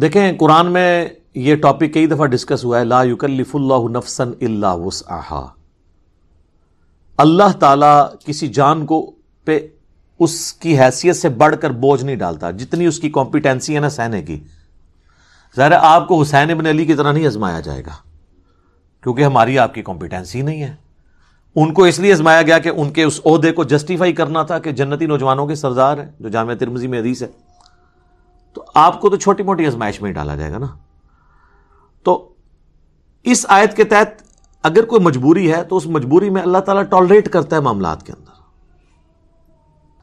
دیکھیں قرآن میں یہ ٹاپک کئی دفعہ ڈسکس ہوا ہے، لا یکلف اللہ نفسا الا وسعہا۔ اللہ تعالیٰ کسی جان کو پہ اس کی حیثیت سے بڑھ کر بوجھ نہیں ڈالتا، جتنی اس کی کمپیٹنسی ہے نا سہنے کی۔ ظاہر ہے آپ کو حسین ابن علی کی طرح نہیں آزمایا جائے گا، کیونکہ ہماری آپ کی کمپیٹنسی نہیں ہے۔ ان کو اس لیے آزمایا گیا کہ ان کے اس عہدے کو جسٹیفائی کرنا تھا کہ جنتی نوجوانوں کے سردار ہیں، جو جامعہ ترمذی میں حدیث ہے۔ تو آپ کو تو چھوٹی موٹی آزمائش میں ہی ڈالا جائے گا نا۔ تو اس آیت کے تحت اگر کوئی مجبوری ہے تو اس مجبوری میں اللہ تعالیٰ ٹالریٹ کرتا ہے معاملات کے اندر۔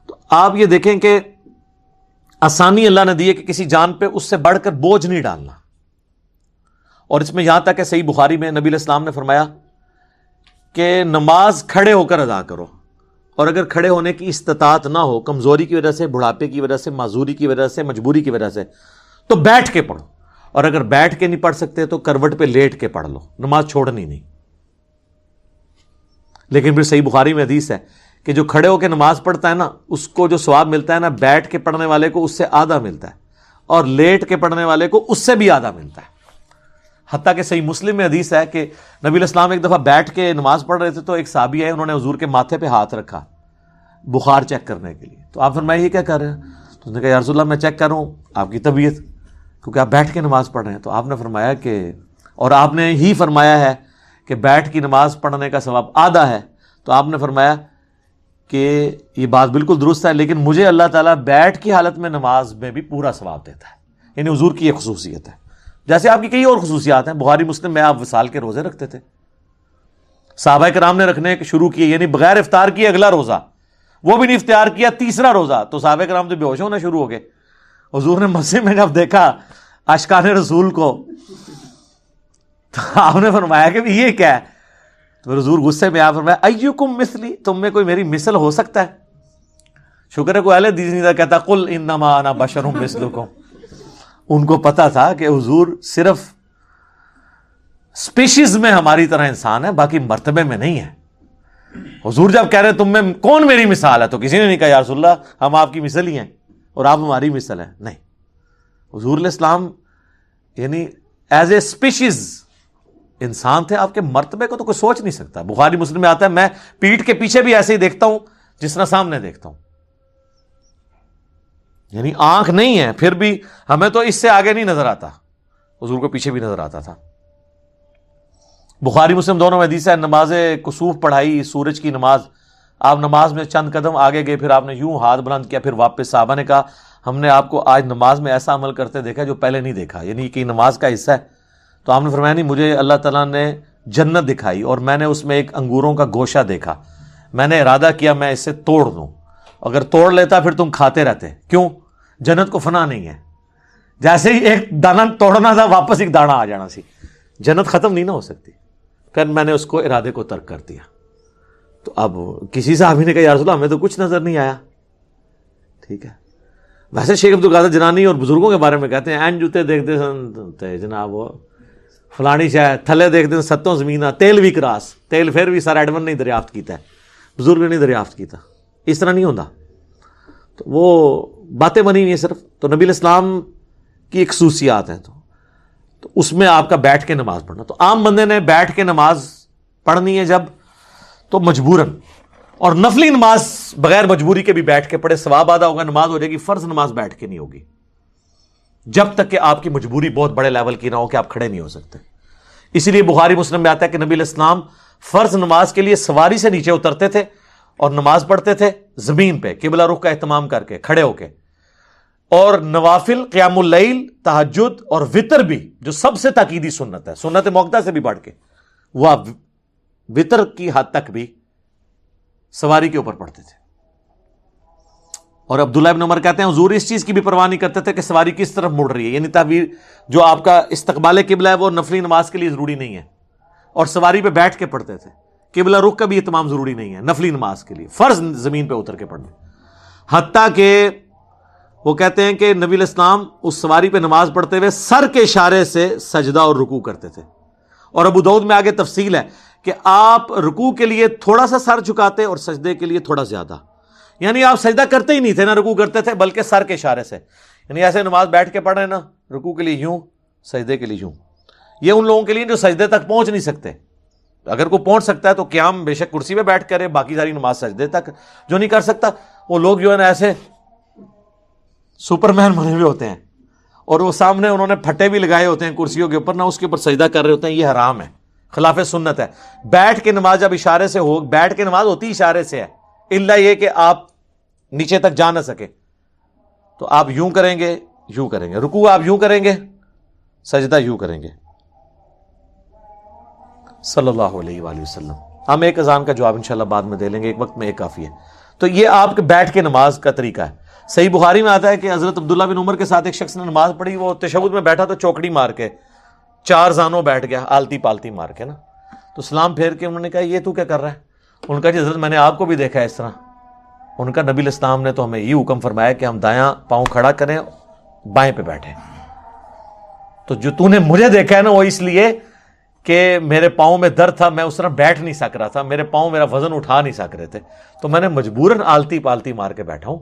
تو آپ یہ دیکھیں کہ آسانی اللہ نے دی ہے کہ کسی جان پہ اس سے بڑھ کر بوجھ نہیں ڈالنا۔ اور اس میں یہاں تک کہ صحیح بخاری میں نبی علیہ السلام نے فرمایا کہ نماز کھڑے ہو کر ادا کرو، اور اگر کھڑے ہونے کی استطاعت نہ ہو، کمزوری کی وجہ سے، بڑھاپے کی وجہ سے، معذوری کی وجہ سے، مجبوری کی وجہ سے، تو بیٹھ کے پڑھو، اور اگر بیٹھ کے نہیں پڑھ سکتے تو کروٹ پہ لیٹ کے پڑھ لو، نماز چھوڑنی نہیں۔ لیکن پھر صحیح بخاری میں حدیث ہے کہ جو کھڑے ہو کے نماز پڑھتا ہے نا، اس کو جو ثواب ملتا ہے نا، بیٹھ کے پڑھنے والے کو اس سے آدھا ملتا ہے، اور لیٹ کے پڑھنے والے کو اس سے بھی آدھا ملتا ہے۔ حتیٰ کہ صحیح مسلم میں حدیث ہے کہ نبی علیہ السلام ایک دفعہ بیٹھ کے نماز پڑھ رہے تھے، تو ایک صحابی ہے، انہوں نے حضور کے ماتھے پہ ہاتھ رکھا بخار چیک کرنے کے لیے۔ تو آپ فرمائے یہ کیا کر رہے ہیں؟ تو اس نے کہا یا رسول اللہ میں چیک کر رہا ہوں آپ کی طبیعت، کیونکہ آپ بیٹھ کے نماز پڑھ رہے ہیں۔ تو آپ نے فرمایا کہ، اور آپ نے ہی فرمایا ہے کہ بیٹھ کی نماز پڑھنے کا ثواب آدھا ہے، تو آپ نے فرمایا کہ یہ بات بالکل درست ہے، لیکن مجھے اللہ تعالیٰ بیٹھ کی حالت میں نماز میں بھی پورا ثواب دیتا ہے۔ یعنی حضور کی ایک خصوصیت ہے، جیسے آپ کی کئی اور خصوصیات ہیں۔ بخاری مسلم میں آپ وصال کے روزے رکھتے تھے، صحابہ کرام نے رکھنے شروع کیے، یعنی بغیر افطار کیے اگلا روزہ، وہ بھی نہیں افطار کیا تیسرا روزہ، تو صحابہ کرام تو بے ہوش ہونا شروع ہو گئے۔ حضور نے مسجد میں جب دیکھا اشکان رسول کو، تو آپ نے فرمایا کہ یہ کیا ہے؟ تو حضور غصے میں آپ فرمایا ایکم مثلی، تم میں کوئی میری مثل ہو سکتا ہے؟ شکر ہے کوئی اہل حدیث نہیں تھا کہتا قل انما انا بشر مثلکم۔ ان کو پتا تھا کہ حضور صرف سپیشیز میں ہماری طرح انسان ہے، باقی مرتبے میں نہیں ہے۔ حضور جب کہہ رہے تم میں کون میری مثال ہے، تو کسی نے نہیں کہا یا رسول اللہ ہم آپ کی مثل ہی ہیں اور آپ ہماری مثل ہیں، نہیں۔ حضور علیہ السلام یعنی ایز اے سپیشیز انسان تھے، آپ کے مرتبے کو تو کوئی سوچ نہیں سکتا۔ بخاری مسلم میں آتا ہے میں پیٹھ کے پیچھے بھی ایسے ہی دیکھتا ہوں جس طرح سامنے دیکھتا ہوں، یعنی آنکھ نہیں ہے پھر بھی ہمیں تو اس سے آگے نہیں نظر آتا، حضور کو پیچھے بھی نظر آتا تھا۔ بخاری مسلم دونوں میں حدیث ہے، نماز کسوف پڑھائی، سورج کی نماز، آپ نماز میں چند قدم آگے گئے، پھر آپ نے یوں ہاتھ بلند کیا، پھر واپس۔ صحابہ نے کہا ہم نے آپ کو آج نماز میں ایسا عمل کرتے دیکھا جو پہلے نہیں دیکھا، یعنی کہ نماز کا حصہ ہے۔ تو آپ نے فرمایا نہیں، مجھے اللہ تعالیٰ نے جنت دکھائی اور میں نے اس میں ایک انگوروں کا گوشہ دیکھا، میں نے ارادہ کیا میں اسے توڑ دوں، اگر توڑ لیتا پھر تم کھاتے رہتے۔ کیوں؟ جنت کو فنا نہیں ہے، جیسے ہی ایک دانہ توڑنا تھا واپس ایک دانہ آ جانا سی، جنت ختم نہیں نہ ہو سکتی۔ پھر میں نے اس کو ارادے کو ترک کر دیا۔ تو اب کسی صحابی نے کہا یا رسول اللہ ہمیں تو کچھ نظر نہیں آیا، ٹھیک ہے۔ ویسے شیخ عبدالقادر جنانی اور بزرگوں کے بارے میں کہتے ہیں این جوتے دیکھتے سن جناب وہ فلانی شاید تھلے دیکھتے ستوں زمینہ تیل بھی کراس، تیل پھر بھی سر ایڈمن نہیں دریافت کیتا ہے، بزرگ نے نہیں دریافت کیتا، اس طرح نہیں ہوتا۔ تو وہ باتیں بنی ہوئی ہیں صرف۔ تو نبی علیہ السلام کی ایک خصوصیات ہیں، تو اس میں آپ کا بیٹھ کے نماز پڑھنا۔ تو عام بندے نے بیٹھ کے نماز پڑھنی ہے جب، تو مجبوراً، اور نفلی نماز بغیر مجبوری کے بھی بیٹھ کے پڑھے، ثواب آدھا ہوگا، نماز ہو جائے گی۔ فرض نماز بیٹھ کے نہیں ہوگی جب تک کہ آپ کی مجبوری بہت بڑے لیول کی نہ ہو کہ آپ کھڑے نہیں ہو سکتے۔ اسی لیے بخاری مسلم میں آتا ہے کہ نبی علیہ السلام فرض نماز کے لیے سواری سے نیچے اترتے تھے اور نماز پڑھتے تھے زمین پہ قبلہ رخ کا اہتمام کر کے، کھڑے ہو کے۔ اور نوافل، قیام اللیل، تہجد اور وطر بھی، جو سب سے تاکیدی سنت ہے، سنت موقدہ سے بھی بڑھ کے، وہ آپ وطر کی حد تک بھی سواری کے اوپر پڑھتے تھے۔ اور عبداللہ ابن عمر کہتے ہیں حضور اس چیز کی بھی پرواہ نہیں کرتے تھے کہ سواری کس طرف مڑ رہی ہے، یعنی تعبیر جو آپ کا استقبال قبلہ ہے وہ نفلی نماز کے لیے ضروری نہیں ہے، اور سواری پہ بیٹھ کے پڑھتے تھے۔ قبلہ رخ کا بھی اہتمام ضروری نہیں ہے نفلی نماز کے لیے، فرض زمین پہ اتر کے پڑھنا۔ حتیٰ کہ وہ کہتے ہیں کہ نبی علیہ السلام اس سواری پہ نماز پڑھتے ہوئے سر کے اشارے سے سجدہ اور رکوع کرتے تھے۔ اور ابو داؤد میں آگے تفصیل ہے کہ آپ رکوع کے لیے تھوڑا سا سر جھکاتے اور سجدے کے لیے تھوڑا زیادہ، یعنی آپ سجدہ کرتے ہی نہیں تھے، نہ رکوع کرتے تھے، بلکہ سر کے اشارے سے، یعنی ایسے نماز بیٹھ کے پڑھ رہے ہیں نا، رکوع کے لیے یوں، سجدے کے لیے یوں. یہ ان لوگوں کے لیے جو سجدے تک پہنچ نہیں سکتے. اگر کوئی پہنچ سکتا ہے تو قیام بے شک کرسی پہ بیٹھ کرے، باقی ساری نماز سجدے تک. جو نہیں کر سکتا وہ لوگ جو ہے نا ایسے سپر مین بنے ہوئے ہوتے ہیں اور وہ سامنے انہوں نے پھٹے بھی لگائے ہوتے ہیں کرسیوں کے اوپر، نہ اس کے اوپر سجدہ کر رہے ہوتے ہیں. یہ حرام ہے، خلاف سنت ہے. بیٹھ کے نماز جب اشارے سے ہو، بیٹھ کے نماز ہوتی اشارے سے ہے، الا یہ کہ آپ نیچے تک جا نہ سکے تو آپ یوں کریں گے، یوں کریں گے. رکوع آپ یوں کریں گے، سجدہ یوں کریں گے. صلی اللہ علیہ وآلہ وسلم. ہم ایک اذان کا جواب انشاءاللہ بعد میں دے لیں گے، ایک وقت میں ایک کافی ہے. تو یہ آپ کے بیٹھ کے نماز کا طریقہ ہے. صحیح بخاری میں آتا ہے کہ حضرت عبداللہ بن عمر کے ساتھ ایک شخص نے نماز پڑھی، وہ تشہد میں بیٹھا تو چوکڑی مار کے 4 زانوں بیٹھ گیا، آلتی پالتی مار کے نا. تو سلام پھیر کے انہوں نے کہا یہ تو کیا کر رہا ہے؟ ان کا جی حضرت میں نے آپ کو بھی دیکھا ہے اس طرح. ان کا نبی الاسلام نے تو ہمیں یہ حکم فرمایا کہ ہم دایاں پاؤں کھڑا کریں، بائیں پہ بیٹھیں. تو جو تو نے مجھے دیکھا ہے نا وہ اس لیے کہ میرے پاؤں میں درد تھا، میں اس طرح بیٹھ نہیں سک رہا تھا، میرے پاؤں میرا وزن اٹھا نہیں سک رہے تھے، تو میں نے مجبوراً آلتی پالتی مار کے بیٹھا ہوں.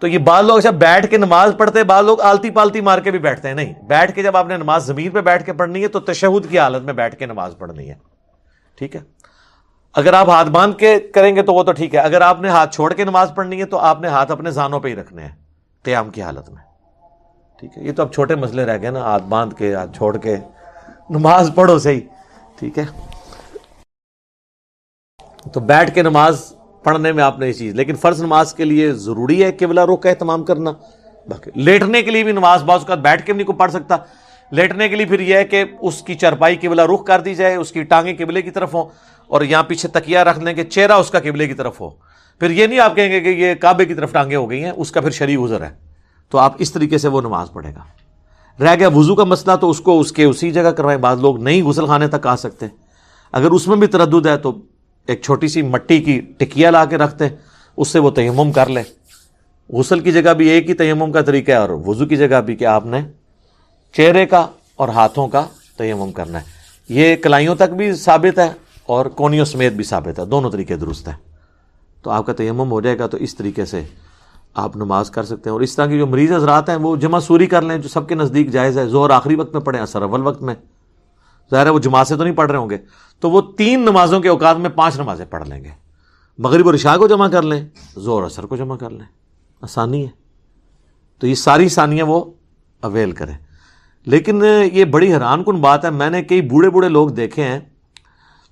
تو یہ بعض لوگ جب بیٹھ کے نماز پڑھتے ہیں، بعض لوگ آلتی پالتی مار کے بھی بیٹھتے ہیں. نہیں، بیٹھ کے جب آپ نے نماز زمین پہ بیٹھ کے پڑھنی ہے تو تشہد کی حالت میں بیٹھ کے نماز پڑھنی ہے. ٹھیک ہے. اگر آپ ہاتھ باندھ کے کریں گے تو وہ تو ٹھیک ہے. اگر آپ نے ہاتھ چھوڑ کے نماز پڑھنی ہے تو آپ نے ہاتھ اپنے زانوں پہ ہی رکھنے ہیں قیام کی حالت میں. ٹھیک ہے. یہ تو اب چھوٹے مسئلے رہ گئے نا، ہاتھ باندھ کے ہاتھ چھوڑ کے نماز پڑھو صحیح. ٹھیک ہے. تو بیٹھ کے نماز پڑھنے میں آپ نے یہ چیز، لیکن فرض نماز کے لیے ضروری ہے قبلہ رخ کا اہتمام کرنا. باقی لیٹنے کے لیے بھی نماز بعض اوقات بیٹھ کے بھی نہیں کو پڑھ سکتا. لیٹنے کے لیے پھر یہ ہے کہ اس کی چرپائی قبلہ رخ کر دی جائے، اس کی ٹانگیں قبلے کی طرف ہوں اور یہاں پیچھے تکیہ رکھ لیں کہ چہرہ اس کا قبلے کی طرف ہو. پھر یہ نہیں آپ کہیں گے کہ یہ کعبے کی طرف ٹانگیں ہو گئی ہیں، اس کا پھر شرعی عذر ہے. تو آپ اس طریقے سے وہ نماز پڑھے گا. رہ گیا وضو کا مسئلہ تو اس کو اس کے اسی جگہ کروائیں. بعض لوگ نہیں غسل خانے تک آ سکتے، اگر اس میں بھی تردد ہے تو ایک چھوٹی سی مٹی کی ٹکیا لا کے رکھتے ہیں، اس سے وہ تیمم کر لیں. غسل کی جگہ بھی ایک ہی تیمم کا طریقہ ہے اور وضو کی جگہ بھی کہ آپ نے چہرے کا اور ہاتھوں کا تیمم کرنا ہے. یہ کلائیوں تک بھی ثابت ہے اور کونیوں سمیت بھی ثابت ہے، دونوں طریقے درست ہیں. تو آپ کا تیمم ہو جائے گا. تو اس طریقے سے آپ نماز کر سکتے ہیں. اور اس طرح کی جو مریض حضرات ہیں وہ جمع سوری کر لیں، جو سب کے نزدیک جائز ہے. ظہر آخری وقت میں پڑھیں، عصر اول وقت میں. ظاہر ہے وہ جماعت سے تو نہیں پڑھ رہے ہوں گے، تو وہ 3 نمازوں کے اوقات میں 5 نمازیں پڑھ لیں گے. مغرب اور عشاء کو جمع کر لیں، ظہر عصر کو جمع کر لیں. آسانی ہے. تو یہ ساری ثانیہ وہ اویل کریں. لیکن یہ بڑی حیران کن بات ہے، میں نے کئی بوڑھے بوڑھے لوگ دیکھے ہیں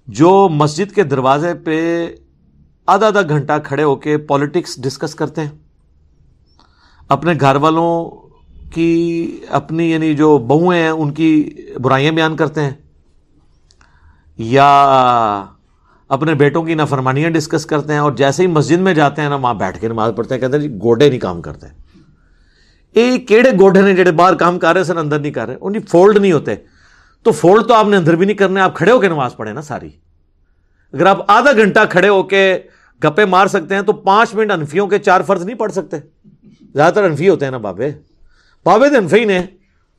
جو مسجد کے دروازے پہ آدھا گھنٹہ کھڑے ہو کے پالیٹکس ڈسکس کرتے ہیں، اپنے گھر والوں کی، اپنی یعنی جو بہویں ہیں ان کی برائیاں بیان کرتے ہیں، یا اپنے بیٹوں کی نافرمانیاں ڈسکس کرتے ہیں. اور جیسے ہی مسجد میں جاتے ہیں نا، وہاں بیٹھ کے نماز پڑھتے ہیں، کہتے ہیں جی گوڈے نہیں کام کرتے. یہ کیڑے گوڈے نے جڑے باہر کام کر رہے سن اندر نہیں کر رہے، انہیں فولڈ نہیں ہوتے. تو فولڈ تو آپ نے اندر بھی نہیں کرنے، آپ کھڑے ہو کے نماز پڑھیں نا ساری. اگر آپ آدھا گھنٹہ کھڑے ہو کے گپے مار سکتے ہیں تو 5 منٹ حنفیوں کے 4 فرض نہیں پڑھ سکتے. زیادہ تر حنفی ہوتے ہیں نا بابے تو حنفی نے،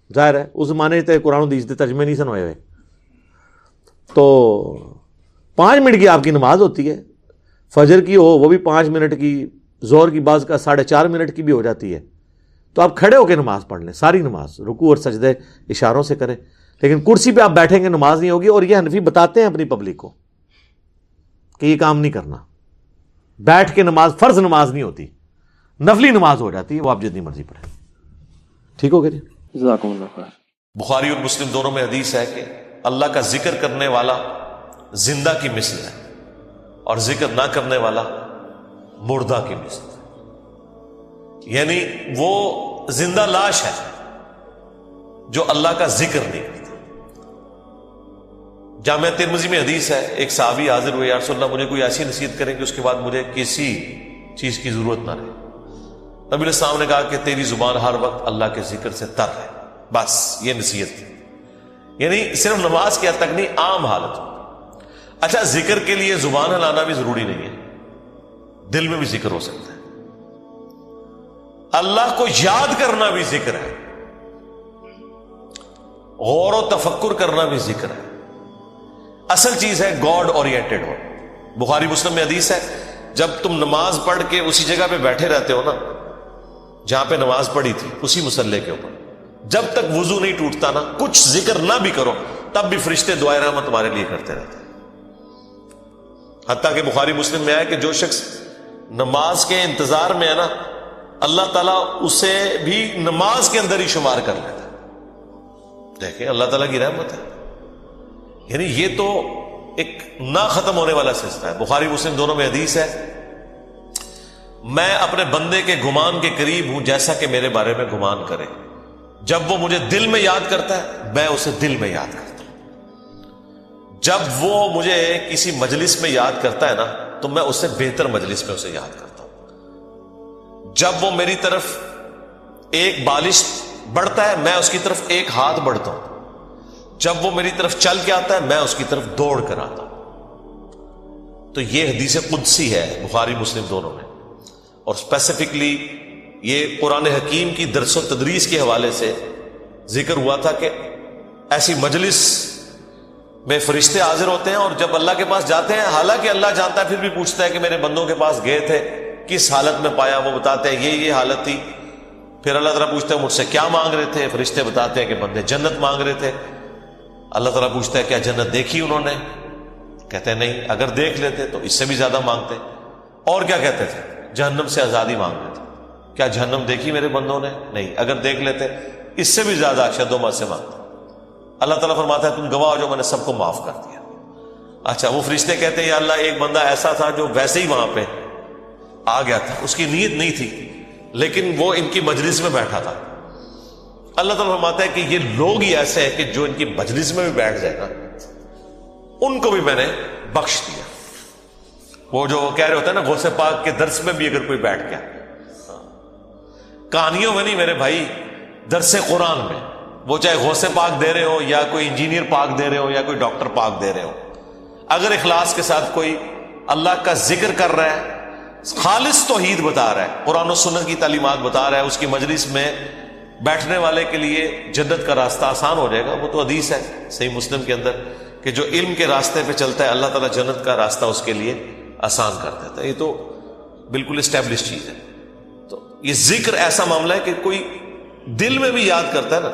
ظاہر ہے اس زمانے تے قرآن و حدیث دے ترجمے نہیں سن ہوئے ہوئے. تو 5 منٹ کی آپ کی نماز ہوتی ہے. فجر کی ہو وہ بھی 5 منٹ کی، ظہر کی بعض کا 4.5 منٹ کی بھی ہو جاتی ہے. تو آپ کھڑے ہو کے نماز پڑھ لیں ساری نماز، رکوع اور سجدے اشاروں سے کریں. لیکن کرسی پہ آپ بیٹھیں گے نماز نہیں ہوگی. اور یہ حنفی بتاتے ہیں اپنی پبلک کو کہ یہ کام نہیں کرنا. بیٹھ کے نماز فرض نماز نہیں ہوتی، نفلی نماز ہو جاتی ہے، وہ آپ جتنی مرضی پڑھیں. ٹھیک ہو گیا جی؟ جزاکم اللہ خیر. بخاری اور مسلم دونوں میں حدیث ہے کہ اللہ کا ذکر کرنے والا زندہ کی مثل ہے اور ذکر نہ کرنے والا مردہ کی مثل ہے. یعنی وہ زندہ لاش ہے جو اللہ کا ذکر نہیں کرتا. جامع ترمذی میں حدیث ہے، ایک صحابی حاضر ہوئے، یا رسول اللہ مجھے کوئی ایسی نصیحت کریں کہ اس کے بعد مجھے کسی چیز کی ضرورت نہ رہے. نبی علیہ السلام نے کہا کہ تیری زبان ہر وقت اللہ کے ذکر سے تر ہے. بس یہ نصیحت تھی. یعنی صرف نماز کی حد تک نہیں، عام حالت. اچھا، ذکر کے لیے زبان ہلانا بھی ضروری نہیں ہے، دل میں بھی ذکر ہو سکتا ہے. اللہ کو یاد کرنا بھی ذکر ہے، غور و تفکر کرنا بھی ذکر ہے. اصل چیز ہے گاڈ اورینٹڈ ہو. بخاری مسلم میں حدیث ہے، جب تم نماز پڑھ کے اسی جگہ پہ بیٹھے رہتے ہو نا جہاں پہ نماز پڑھی تھی، اسی مصلی کے اوپر، جب تک وضو نہیں ٹوٹتا نا، کچھ ذکر نہ بھی کرو تب بھی فرشتے دعائے رحمت تمہارے لیے کرتے رہتے ہیں. حتیٰ کہ بخاری مسلم میں آیا کہ جو شخص نماز کے انتظار میں ہے نا، اللہ تعالیٰ اسے بھی نماز کے اندر ہی شمار کر لیتا ہے. دیکھیں اللہ تعالیٰ کی رحمت ہے. یعنی یہ تو ایک نہ ختم ہونے والا سلسلہ ہے. بخاری مسلم دونوں میں حدیث ہے، میں اپنے بندے کے گمان کے قریب ہوں جیسا کہ میرے بارے میں گمان کرے. جب وہ مجھے دل میں یاد کرتا ہے میں اسے دل میں یاد کرتا ہوں. جب وہ مجھے کسی مجلس میں یاد کرتا ہے نا تو میں اس سے بہتر مجلس میں اسے یاد کرتا ہوں. جب وہ میری طرف ایک بالش بڑھتا ہے میں اس کی طرف ایک ہاتھ بڑھتا ہوں. جب وہ میری طرف چل کے آتا ہے میں اس کی طرف دوڑ کر آتا ہوں. تو یہ حدیث قدسی ہے بخاری مسلم دونوں میں. اور اسپیسیفکلی یہ قرآن حکیم کی درس و تدریس کے حوالے سے ذکر ہوا تھا کہ ایسی مجلس میں فرشتے حاضر ہوتے ہیں اور جب اللہ کے پاس جاتے ہیں، حالانکہ اللہ جانتا ہے، پھر بھی پوچھتا ہے کہ میرے بندوں کے پاس گئے تھے کس حالت میں پایا. وہ بتاتے ہیں یہ حالت تھی. پھر اللہ تعالیٰ پوچھتا ہے مجھ سے کیا مانگ رہے تھے؟ فرشتے بتاتے ہیں کہ بندے جنت مانگ رہے تھے. اللہ تعالیٰ پوچھتا ہے کیا جنت دیکھی انہوں نے؟ کہتے ہیں نہیں، اگر دیکھ لیتے تو اس سے بھی زیادہ مانگتے. اور کیا کہتے تھے؟ جہنم سے آزادی مانگتے تھے. کیا جہنم دیکھی میرے بندوں نے؟ نہیں، اگر دیکھ لیتے اس سے بھی زیادہ شد و مت سے مانگتے. اللہ تعالیٰ فرماتا ہے تم گواہ ہو جو میں نے سب کو معاف کر دیا. اچھا، وہ فرشتے کہتے ہیں یا اللہ ایک بندہ ایسا تھا جو ویسے ہی وہاں پہ آ گیا تھا، اس کی نیت نہیں تھی لیکن وہ ان کی مجلس میں بیٹھا تھا. اللہ تعالیٰ فرماتا ہے کہ یہ لوگ ہی ایسے ہیں کہ جو ان کی مجلس میں بھی بیٹھ جائے نا ان کو بھی میں نے بخش دیا. وہ جو کہہ رہے ہوتے ہیں نا غوث پاک کے درس میں بھی اگر کوئی بیٹھ گیا، کہانیوں میں نہیں میرے بھائی، درس قرآن میں، وہ چاہے غوث پاک دے رہے ہو یا کوئی انجینئر پاک دے رہے ہو یا کوئی ڈاکٹر پاک دے رہے ہو، اگر اخلاص کے ساتھ کوئی اللہ کا ذکر کر رہا ہے، خالص توحید بتا رہا ہے، قرآن و سنت کی تعلیمات بتا رہا ہے، اس کی مجلس میں بیٹھنے والے کے لیے جنت کا راستہ آسان ہو جائے گا. وہ تو حدیث ہے صحیح مسلم کے اندر کہ جو علم کے راستے پہ چلتا ہے اللہ تعالیٰ جنت کا راستہ اس کے لیے آسان کر دیتا ہے. یہ تو بالکل اسٹیبلش چیز ہے. تو یہ ذکر ایسا معاملہ ہے کہ کوئی دل میں بھی یاد کرتا ہے نا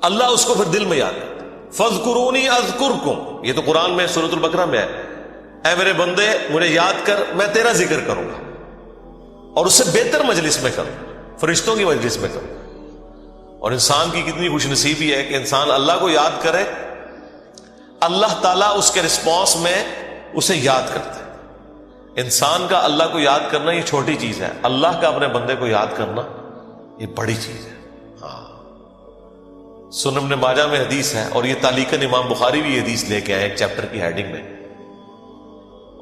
اللہ اس کو پھر دل میں یاد کرتا ہے. فَاذْكُرُونِي أَذْكُرْكُمْ، یہ تو قرآن میں سورۃ البقرہ میں ہے، اے میرے بندے مجھے یاد کر میں تیرا ذکر کروں گا اور اس سے بہتر مجلس میں کروں، فرشتوں کی مجلس میں کروں. اور انسان کی کتنی خوش نصیبی ہے کہ انسان اللہ کو یاد کرے، اللہ تعالیٰ اس کے رسپانس میں اسے یاد کرتا ہے. انسان کا اللہ کو یاد کرنا یہ چھوٹی چیز ہے، اللہ کا اپنے بندے کو یاد کرنا یہ بڑی چیز ہے. سنن ابن ماجہ میں حدیث ہے اور یہ تعلیقاً امام بخاری بھی یہ حدیث لے کے آئے ایک چیپٹر کی ہیڈنگ میں،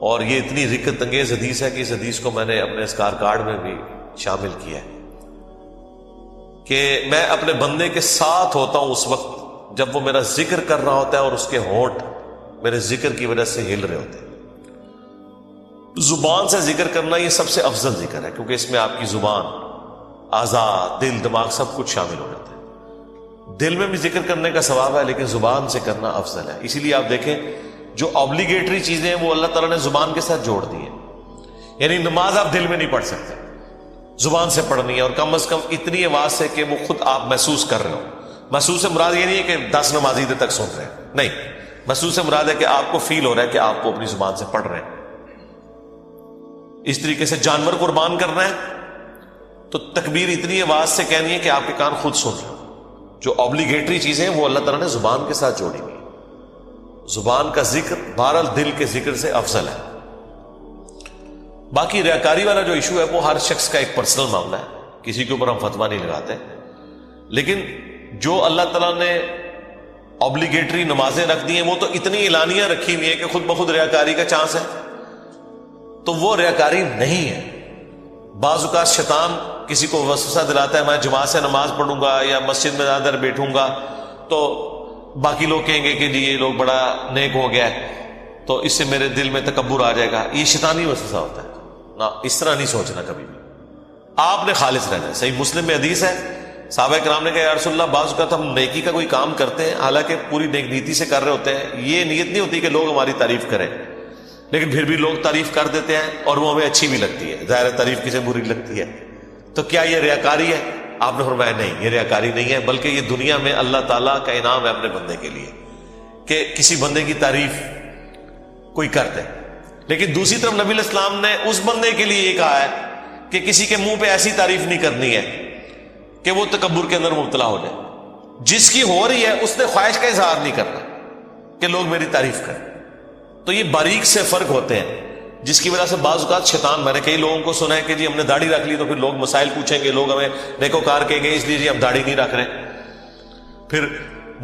اور یہ اتنی رکت انگیز حدیث ہے کہ اس حدیث کو میں نے اپنے اسکار کارڈ میں بھی شامل کیا ہے کہ میں اپنے بندے کے ساتھ ہوتا ہوں اس وقت جب وہ میرا ذکر کر رہا ہوتا ہے اور اس کے ہونٹ میرے ذکر کی وجہ سے ہل رہے ہوتے ہیں. زبان سے ذکر کرنا یہ سب سے افضل ذکر ہے کیونکہ اس میں آپ کی زبان، اعضاء، دل، دماغ سب کچھ شامل ہو جاتا ہے. دل میں بھی ذکر کرنے کا ثواب ہے لیکن زبان سے کرنا افضل ہے. اسی لیے آپ دیکھیں جو آبلیگیٹری چیزیں ہیں وہ اللہ تعالیٰ نے زبان کے ساتھ جوڑ دی ہیں. یعنی نماز آپ دل میں نہیں پڑھ سکتے، زبان سے پڑھنی ہے، اور کم از کم اتنی آواز سے کہ وہ خود آپ محسوس کر رہے ہو. محسوس سے مراد یہ نہیں ہے کہ 10 نمازی دیر تک سن رہے ہیں، نہیں، محسوس سے مراد ہے کہ آپ کو فیل ہو رہا ہے کہ آپ کو اپنی زبان سے پڑھ رہے ہیں. اس طریقے سے جانور قربان کرنا ہے تو تکبیر اتنی آواز سے کہنی ہے کہ آپ کے کان خود سن رہے ہو. جو آبلیگیٹری چیزیں ہیں وہ اللہ تعالیٰ نے زبان کے ساتھ جوڑی ہوئی. زبان کا ذکر بہرحال دل کے ذکر سے افضل ہے. باقی ریاکاری والا جو ایشو ہے وہ ہر شخص کا ایک پرسنل معاملہ ہے، کسی کے اوپر ہم فتویٰ نہیں لگاتے. لیکن جو اللہ تعالیٰ نے آبلیگیٹری نمازیں رکھ دی ہیں وہ تو اتنی اعلانیہ رکھی ہوئی ہیں کہ خود بخود ریاکاری کا چانس ہے، تو وہ ریاکاری نہیں ہے. بعض اوقات شیطان کسی کو وسوسہ دلاتا ہے میں جماعت سے نماز پڑھوں گا یا مسجد میں زیادہ دیر بیٹھوں گا تو باقی لوگ کہیں گے کہ جی یہ لوگ بڑا نیک ہو گیا ہے تو اس سے میرے دل میں تکبر آ جائے گا. یہ شیطانی وسوسہ ہوتا ہے نا، اس طرح نہیں سوچنا کبھی بھی. آپ نے خالص رہنا ہے. صحیح مسلم میں حدیث ہے، صحابہ کرام نے کہا یا رسول اللہ بعض اوقات ہم نیکی کا کوئی کام کرتے ہیں حالانکہ پوری نیک نیتی سے کر رہے ہوتے ہیں، یہ نیت نہیں ہوتی کہ لوگ ہماری تعریف کریں، لیکن پھر بھی لوگ تعریف کر دیتے ہیں اور وہ ہمیں اچھی بھی لگتی ہے. ظاہر تعریف کسے بری لگتی ہے، تو کیا یہ ریاکاری ہے؟ آپ نے فرمایا نہیں، یہ ریاکاری نہیں ہے، بلکہ یہ دنیا میں اللہ تعالیٰ کا انعام ہے اپنے بندے کے لیے کہ کسی بندے کی تعریف کوئی کرتے. لیکن دوسری طرف نبی علیہ السلام نے اس بندے کے لیے یہ کہا ہے کہ کسی کے منہ پہ ایسی تعریف نہیں کرنی ہے کہ وہ تکبر کے اندر مبتلا ہو جائے. جس کی ہو رہی ہے اس نے خواہش کا اظہار نہیں کرنا کہ لوگ میری تعریف کریں. تو یہ باریک سے فرق ہوتے ہیں جس کی وجہ سے بعض اوقات شیطان، میں نے کئی لوگوں کو سنا ہے کہ جی ہم نے داڑھی رکھ لی تو پھر لوگ مسائل پوچھیں گے، لوگ ہمیں نیکوکار کہیں گے، اس لیے جی ہم داڑھی نہیں رکھ رہے. پھر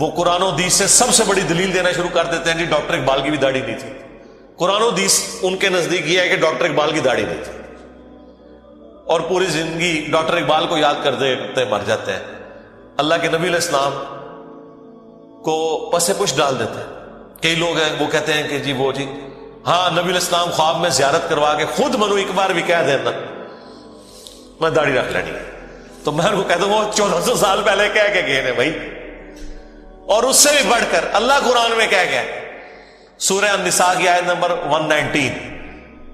وہ قرآن و حدیث سے سب سے بڑی دلیل دینا شروع کر دیتے ہیں جی ڈاکٹر اقبال کی بھی داڑھی نہیں تھی. قرآن و حدیث ان کے نزدیک یہ ہے کہ ڈاکٹر اقبال کی داڑھی نہیں تھی، اور پوری زندگی ڈاکٹر اقبال کو یاد کرتے کرتے مر جاتے ہیں. اللہ کے نبی علیہ السلام کو پس پش ڈال دیتے ہیں. کئی لوگ ہیں وہ کہتے ہیں کہ جی وہ جی ہاں نبی علیہ السلام خواب میں زیارت کروا کے خود منو ایک بار بھی کہہ دینا میں داڑھی رکھ لینی. تو میں ان کو کہتا ہوں وہ 1400 سال پہلے کہہ کے گئے ہیں بھائی. اور اس سے بھی بڑھ کر اللہ قرآن میں کہہ گیا سورہ النساء کی آیت نمبر 119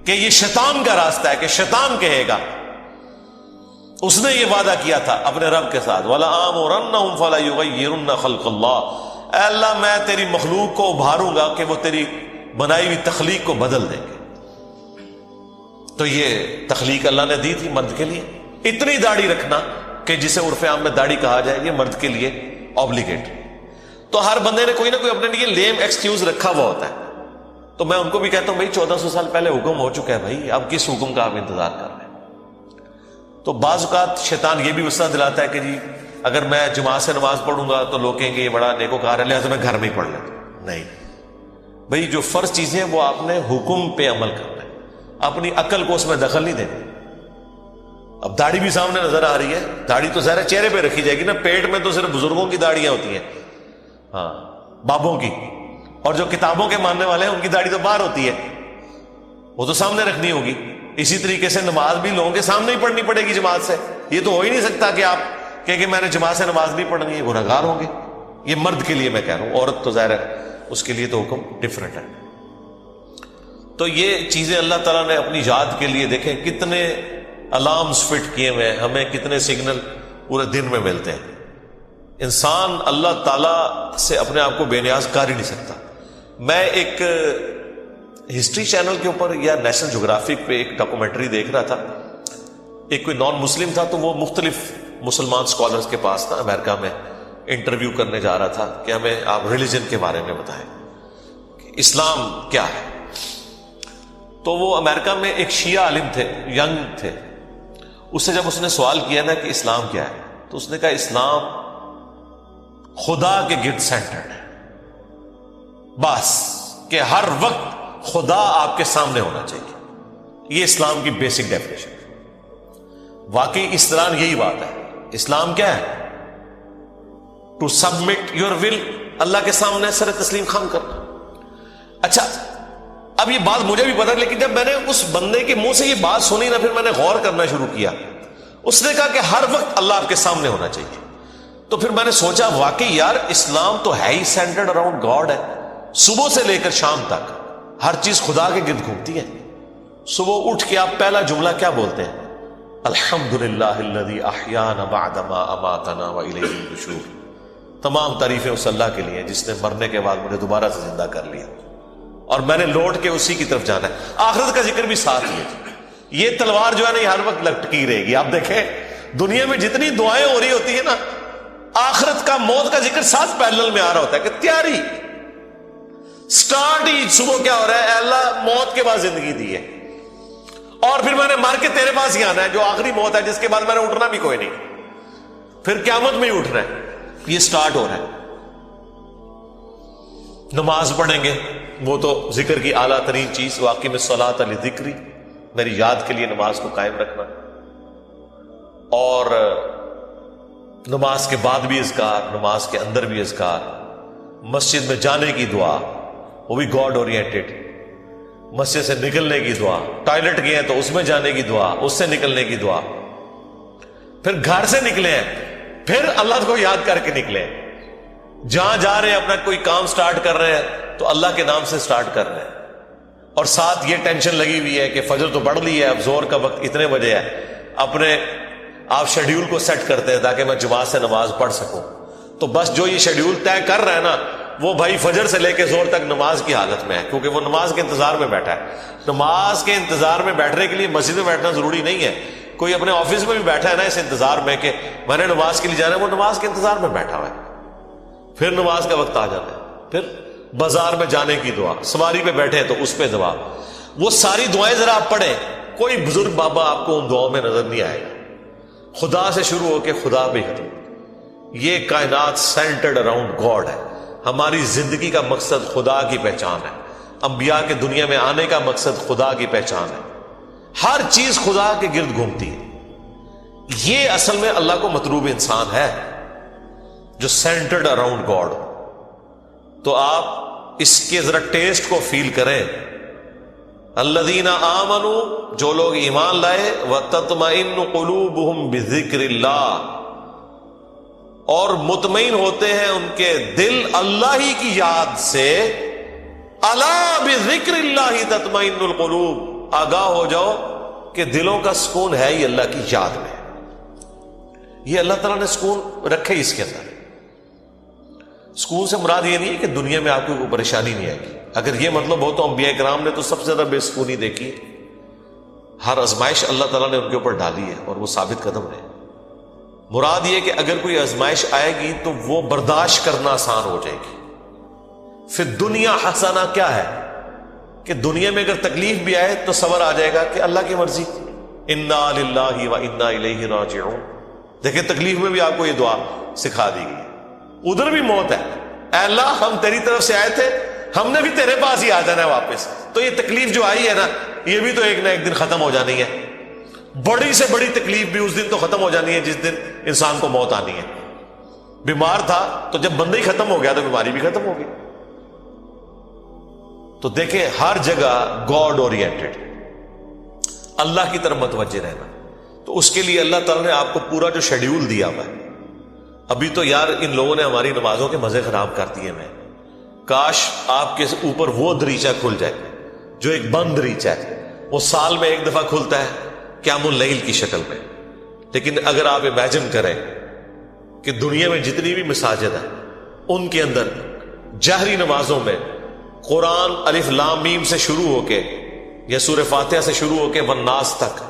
کہ یہ شیطان کا راستہ ہے، کہ شیطان کہے گا. اس نے یہ وعدہ کیا تھا اپنے رب کے ساتھ وَلَآمُرَنَّهُمْ فَلَا يُغَيِّرُنَّ خَلْقَ اللَّهِ، اے اللہ میں تیری مخلوق کو ابھاروں گا کہ وہ تیری بنائی ہوئی تخلیق کو بدل دیں گے. تو یہ تخلیق اللہ نے دی تھی مرد کے لیے. اتنی داڑھی رکھنا کہ جسے عرف عام میں داڑھی کہا جائے یہ مرد کے لیے اوبلیگیٹ. تو ہر بندے نے کوئی نہ کوئی اپنے لیے لیم ایکسکیوز رکھا ہوا ہوتا ہے. تو میں ان کو بھی کہتا ہوں بھائی 1400 سال پہلے حکم ہو چکا ہے بھائی، اب کس حکم کا آپ انتظار کر رہے ہیں. تو بعض اوقات شیطان یہ بھی وسوسہ دلاتا ہے کہ جی اگر میں جماعت سے نماز پڑھوں گا تو لوگ کہیں گے یہ بڑا نیکوکار ہے لہٰذا میں گھر میں ہی پڑھ لیتا ہوں. نہیں بھائی، جو فرض چیزیں وہ آپ نے حکم پہ عمل کرنا ہے، اپنی عقل کو اس میں دخل نہیں دینا. اب داڑھی بھی سامنے نظر آ رہی ہے، داڑھی تو ظاہر چہرے پہ رکھی جائے گی نا، پیٹ میں تو صرف بزرگوں کی داڑیاں ہوتی ہیں، ہاں بابوں کی، اور جو کتابوں کے ماننے والے ہیں ان کی داڑھی تو باہر ہوتی ہے، وہ تو سامنے رکھنی ہوگی. اسی طریقے سے نماز بھی لوگوں کے سامنے ہی پڑھنی پڑے گی جماعت سے. یہ تو ہو ہی نہیں سکتا کہ آپ کہ میں نے جماعت سے نماز نہیں پڑھنی ہے، گنہگار ہوں گے. یہ مرد کے لیے میں کہہ رہا ہوں، عورت تو ظاہر ہے اس کے لیے تو حکم ڈفرینٹ ہے. تو یہ چیزیں اللہ تعالیٰ نے اپنی یاد کے لیے دیکھیں کتنے الارمز فٹ کیے ہوئے ہیں، ہمیں کتنے سگنل پورے دن میں ملتے ہیں. انسان اللہ تعالیٰ سے اپنے آپ کو بے نیاز کر ہی نہیں سکتا. میں ایک ہسٹری چینل کے اوپر یا نیشنل جغرافک پہ ایک ڈاکومنٹری دیکھ رہا تھا. ایک کوئی نان مسلم تھا تو وہ مختلف مسلمان اسکالرس کے پاس تھا امریکہ میں، انٹرویو کرنے جا رہا تھا کہ ہمیں آپ ریلیجن کے بارے میں بتائیں کہ اسلام کیا ہے. تو وہ امریکہ میں ایک شیعہ عالم تھے، ینگ تھے. اس سے جب اس نے سوال کیا نا کہ اسلام کیا ہے تو اس نے کہا اسلام خدا کے گرد سینٹرڈ ہے، بس کہ ہر وقت خدا آپ کے سامنے ہونا چاہیے. یہ اسلام کی بیسک ڈیفینیشن ہے. واقعی اسلام یہی بات ہے. اسلام کیا ہے؟ ٹو سبمٹ یور ول، اللہ کے سامنے سر تسلیم خم کرنا. اچھا اب یہ بات مجھے بھی پتا، لیکن جب میں نے اس بندے کے منہ سے یہ بات سنی نا پھر میں نے غور کرنا شروع کیا. اس نے کہا کہ ہر وقت اللہ آپ کے سامنے ہونا چاہیے. تو پھر میں نے سوچا واقعی یار اسلام تو ہے ہی سینٹرڈ اراؤنڈ گاڈ ہے. صبح سے لے کر شام تک ہر چیز خدا کے گرد گھومتی ہے. صبح اٹھ کے آپ پہلا جملہ کیا بولتے ہیں؟ الحمدللہ الذی احیانا بعدما اماتنا والیہ النشور. تمام تعریفیں اس اللہ کے لیے جس نے مرنے کے بعد مجھے دوبارہ سے زندہ کر لیا اور میں نے لوٹ کے اسی کی طرف جانا ہے. آخرت کا ذکر بھی ساتھ ہی ہے. یہ تلوار جو ہے نا یہ ہر وقت لٹکی رہے گی. آپ دیکھیں دنیا میں جتنی دعائیں ہو رہی ہوتی ہے نا، آخرت کا موت کا ذکر ساتھ پیرلل میں آ رہا ہوتا ہے کہ تیاری سٹارٹ ہی صبح کیا ہو رہا ہے، اے اللہ موت کے بعد زندگی دی ہے اور پھر میں نے مار کے تیرے پاس ہی آنا ہے جو آخری موت ہے جس کے بعد میں نے اٹھنا بھی کوئی نہیں، پھر قیامت میں ہی اٹھنا ہے. یہ سٹارٹ ہو رہا ہے. نماز پڑھیں گے وہ تو ذکر کی اعلیٰ ترین چیز، واقعی میں صلاۃ لذکری، میری یاد کے لیے نماز کو قائم رکھنا، اور نماز کے بعد بھی اذکار، نماز کے اندر بھی اذکار، مسجد میں جانے کی دعا وہ بھی گاڈ اورینٹڈ، مسجد سے نکلنے کی دعا، ٹوائلٹ گئے ہیں تو اس میں جانے کی دعا، اس سے نکلنے کی دعا، پھر گھر سے نکلے ہیں پھر اللہ کو یاد کر کے نکلے ہیں، جہاں جا رہے ہیں اپنا کوئی کام سٹارٹ کر رہے ہیں تو اللہ کے نام سے سٹارٹ کر رہے ہیں، اور ساتھ یہ ٹینشن لگی ہوئی ہے کہ فجر تو پڑھ لی ہے، اب زور کا وقت اتنے بجے ہے، اپنے آپ شیڈیول کو سیٹ کرتے ہیں تاکہ میں جماعت سے نماز پڑھ سکوں، تو بس جو یہ شیڈیول طے کر رہا ہے نا، وہ بھائی فجر سے لے کے زور تک نماز کی حالت میں ہے، کیونکہ وہ نماز کے انتظار میں بیٹھا ہے۔ نماز کے انتظار میں بیٹھنے کے لیے مسجد میں بیٹھنا ضروری نہیں ہے، کوئی اپنے آفس میں بھی بیٹھا ہے نا اس انتظار میں کہ میں نے نماز کے لیے جانا ہے، وہ نماز کے انتظار میں بیٹھا ہوا ہے، پھر نماز کا وقت آ جاتا ہے، پھر بازار میں جانے کی دعا، سواری پہ بیٹھے تو اس پہ دعا، وہ ساری دعائیں ذرا آپ پڑھیں، کوئی بزرگ بابا آپ کو ان دعاؤں میں نظر نہیں آئے گا، خدا سے شروع ہو کے خدا پہ ختم۔ یہ کائنات سینٹرڈ اراؤنڈ گاڈ ہے، ہماری زندگی کا مقصد خدا کی پہچان ہے، انبیاء کے دنیا میں آنے کا مقصد خدا کی پہچان ہے، ہر چیز خدا کے گرد گھومتی ہے۔ یہ اصل میں اللہ کو مطلوب انسان ہے جو سینٹرڈ اراؤنڈ گاڈ۔ تو آپ اس کے ذرا ٹیسٹ کو فیل کریں۔ الذین آمنوا، جو لوگ ایمان لائے، وتطمئن قلوبہم بذکر اللہ، اور مطمئن ہوتے ہیں ان کے دل اللہ ہی کی یاد سے۔ الا بذکر اللہ تطمئن القلوب، آگاہ ہو جاؤ کہ دلوں کا سکون ہے ہی اللہ کی یاد میں۔ یہ اللہ تعالیٰ نے سکون رکھے اس کے اندر۔ سکون سے مراد یہ نہیں ہے کہ دنیا میں آپ کو کوئی پریشانی نہیں آئے گی، اگر یہ مطلب ہو تو انبیاء کرام نے تو سب سے زیادہ بے سکونی دیکھی ہے۔ ہر آزمائش اللہ تعالیٰ نے ان کے اوپر ڈالی ہے اور وہ ثابت قدم رہے۔ مراد یہ کہ اگر کوئی آزمائش آئے گی تو وہ برداشت کرنا آسان ہو جائے گی۔ پھر دنیا حسنہ کیا ہے کہ دنیا میں اگر تکلیف بھی آئے تو صبر آ جائے گا کہ اللہ کی مرضی، انا للہ و انا الیہ راجعون۔ دیکھیں تکلیف میں بھی آپ کو یہ دعا سکھا دی گئی، ادھر بھی موت ہے، اے اللہ ہم تیری طرف سے آئے تھے، ہم نے بھی تیرے پاس ہی آ جانا ہے واپس، تو یہ تکلیف جو آئی ہے نا، یہ بھی تو ایک نہ ایک دن ختم ہو جانی ہے۔ بڑی سے بڑی تکلیف بھی اس دن تو ختم ہو جانی ہے جس دن انسان کو موت آنی ہے۔ بیمار تھا تو جب بندہ ہی ختم ہو گیا تو بیماری بھی ختم ہو گئی۔ تو دیکھیں ہر جگہ گاڈ اورینٹڈ، اللہ کی طرف متوجہ رہنا۔ تو اس کے لیے اللہ تعالیٰ نے آپ کو پورا جو شیڈیول دیا ہوا ہے۔ ابھی تو یار ان لوگوں نے ہماری نمازوں کے مزے خراب کر دیے ہیں، کاش آپ کے اوپر وہ دریچہ کھل جائے جو ایک بند دریچہ ہے، وہ سال میں ایک دفعہ کھلتا ہے قیام اللیل کی شکل میں۔ لیکن اگر آپ امیجن کریں کہ دنیا میں جتنی بھی مساجد ہیں ان کے اندر جہری نمازوں میں قرآن الف لام میم سے شروع ہو کے یا سورہ فاتحہ سے شروع ہو کے والناس تک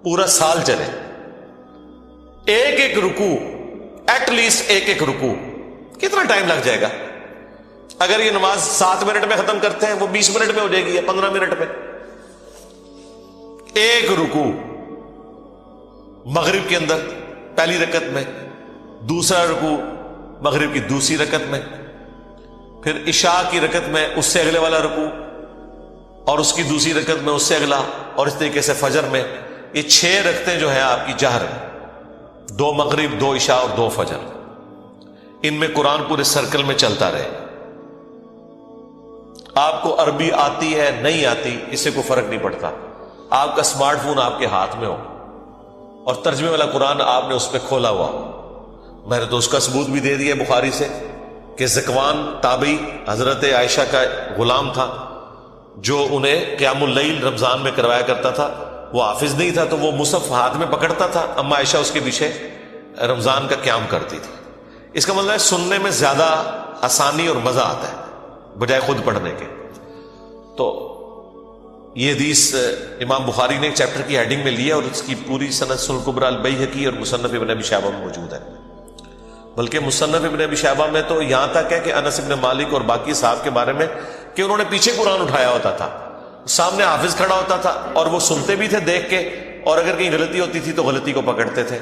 پورا سال چلے، ایک ایک رکوع، ایٹ لیسٹ ایک ایک رکوع، کتنا ٹائم لگ جائے گا؟ اگر یہ نماز 7 منٹ میں ختم کرتے ہیں وہ 20 منٹ میں ہو جائے گی یا 15 منٹ میں۔ ایک رکوع مغرب کے اندر پہلی رکعت میں، دوسرا رکوع مغرب کی دوسری رکعت میں، پھر عشاء کی رکعت میں اس سے اگلے والا رکوع، اور اس کی دوسری رکعت میں اس سے اگلا، اور اس طریقے سے فجر میں۔ یہ 6 رکعتیں جو ہیں آپ کی جہر، 2 مغرب، 2 عشاء اور 2 فجر، ان میں قرآن پورے سرکل میں چلتا رہے۔ آپ کو عربی آتی ہے نہیں آتی اس سے کوئی فرق نہیں پڑتا، آپ کا اسمارٹ فون آپ کے ہاتھ میں ہو اور ترجمے والا قرآن آپ نے اس پہ کھولا ہوا۔ میں نے تو اس کا ثبوت بھی دے دیا بخاری سے کہ ذکوان تابعی حضرت عائشہ کا غلام تھا جو انہیں قیام اللیل رمضان میں کروایا کرتا تھا، وہ حافظ نہیں تھا تو وہ مصحف ہاتھ میں پکڑتا تھا، اما عائشہ اس کے پیچھے رمضان کا قیام کرتی تھی۔ اس کا مطلب ہے سننے میں زیادہ آسانی اور مزہ آتا ہے بجائے خود پڑھنے کے۔ تو یہ حدیث امام بخاری نے ایک چیپٹر کی ہیڈنگ میں لیا اور اس کی پوری سند سنن الکبریٰ البیہقی اور مصنف ابن ابی شیبہ میں موجود ہے۔ بلکہ مصنف ابن ابی شیبہ میں تو یہاں تک ہے کہ انس بن مالک اور باقی صاحب کے بارے میں کہ انہوں نے پیچھے قرآن اٹھایا ہوتا تھا، سامنے حافظ کھڑا ہوتا تھا اور وہ سنتے بھی تھے دیکھ کے، اور اگر کہیں غلطی ہوتی تھی تو غلطی کو پکڑتے تھے،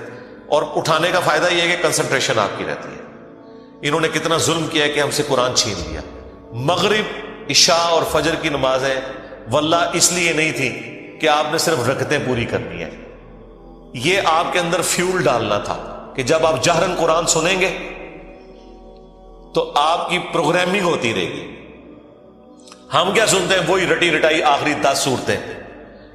اور اٹھانے کا فائدہ یہ ہے کہ کنسنٹریشن آپ کی رہتی ہے۔ انہوں نے کتنا ظلم کیا کہ ہم سے قرآن چھین لیا۔ مغرب، عشاء اور فجر کی نمازیں واللہ اس لیے نہیں تھی کہ آپ نے صرف رکعتیں پوری کرنی ہیں، یہ آپ کے اندر فیول ڈالنا تھا کہ جب آپ جہرن قرآن سنیں گے تو آپ کی پروگرامنگ ہوتی رہے گی۔ ہم کیا سنتے ہیں؟ وہی رٹی رٹائی آخری 10 صورتیں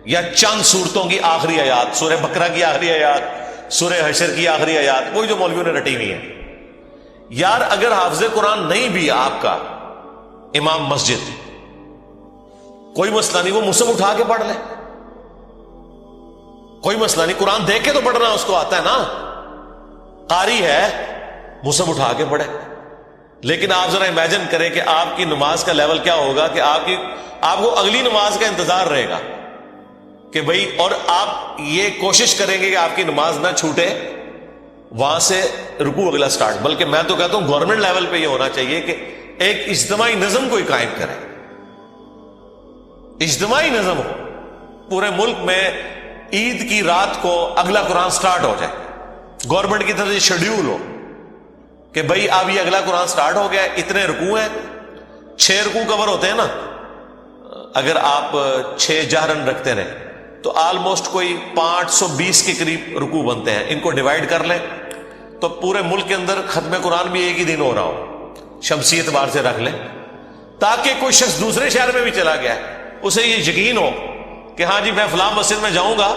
یا چند صورتوں کی آخری آیات، سورہ بقرہ کی آخری آیات، سورہ حشر کی آخری آیات، وہی جو مولویوں نے رٹی ہوئی ہے۔ یار اگر حافظ قرآن نہیں بھی آپ کا امام مسجد، کوئی مسئلہ نہیں، وہ مصحف اٹھا کے پڑھ لے، کوئی مسئلہ نہیں، قرآن دیکھ کے تو پڑھنا اس کو آتا ہے نا، قاری ہے مصحف اٹھا کے پڑھے. لیکن آپ ذرا امیجن کریں کہ آپ کی نماز کا لیول کیا ہوگا کہ آپ کو اگلی نماز کا انتظار رہے گا کہ بھئی، اور آپ یہ کوشش کریں گے کہ آپ کی نماز نہ چھوٹے، وہاں سے رکوع اگلا سٹارٹ. بلکہ میں تو کہتا ہوں گورنمنٹ لیول پہ یہ ہونا چاہیے کہ ایک اجتماعی نظم کوئی قائم کرے، اجتماعی نظم ہو پورے ملک میں. عید کی رات کو اگلا قرآن سٹارٹ ہو جائے، گورنمنٹ کی طرف سے شیڈیول ہو کہ بھئی اب یہ اگلا قرآن سٹارٹ ہو گیا، اتنے رکوع ہیں، 6 رکوع کور ہوتے ہیں نا. اگر آپ 6 جہرن رکھتے رہے تو آلموسٹ کوئی 520 کے قریب رکوع بنتے ہیں. ان کو ڈیوائڈ کر لیں تو پورے ملک کے اندر ختم قرآن بھی ایک ہی دن ہو رہا ہو، شمسی اعتبار سے رکھ لیں، تاکہ کوئی شخص دوسرے شہر میں بھی چلا گیا ہے اسے یہ یقین ہو کہ ہاں جی میں فلاں مسجد میں جاؤں گا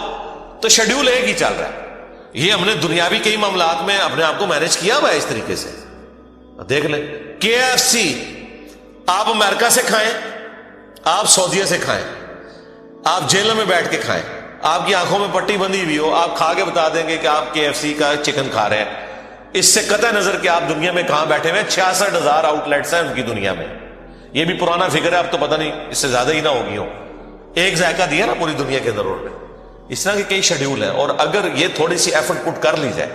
تو شیڈیول ایک ہی چل رہا ہے. یہ ہم نے دنیاوی کئی معاملات میں اپنے آپ کو مینج کیا ہوا ہے اس طریقے سے. دیکھ لیں KFC آپ امریکہ سے کھائیں، آپ سعودیہ سے کھائیں، آپ جیلوں میں بیٹھ کے کھائیں، آپ کی آنکھوں میں پٹی بندھی ہوئی ہو، آپ کھا کے بتا دیں گے کہ آپ KFC کا چکن کھا رہے ہیں. اس سے قطع نظر کہ آپ دنیا میں کہاں بیٹھے ہوئے ہیں. 66,000 آؤٹ لیٹس ہیں ان کی دنیا میں. یہ بھی پرانا فگر ہے، اب تو پتہ نہیں اس سے زیادہ ہی نہ ہوگی ہو. ایک ذائقہ دیا نا پوری دنیا کے اندر انہوں نے. اس طرح کے کئی شیڈیول ہیں، اور اگر یہ تھوڑی سی ایفرٹ پٹ کر لی جائے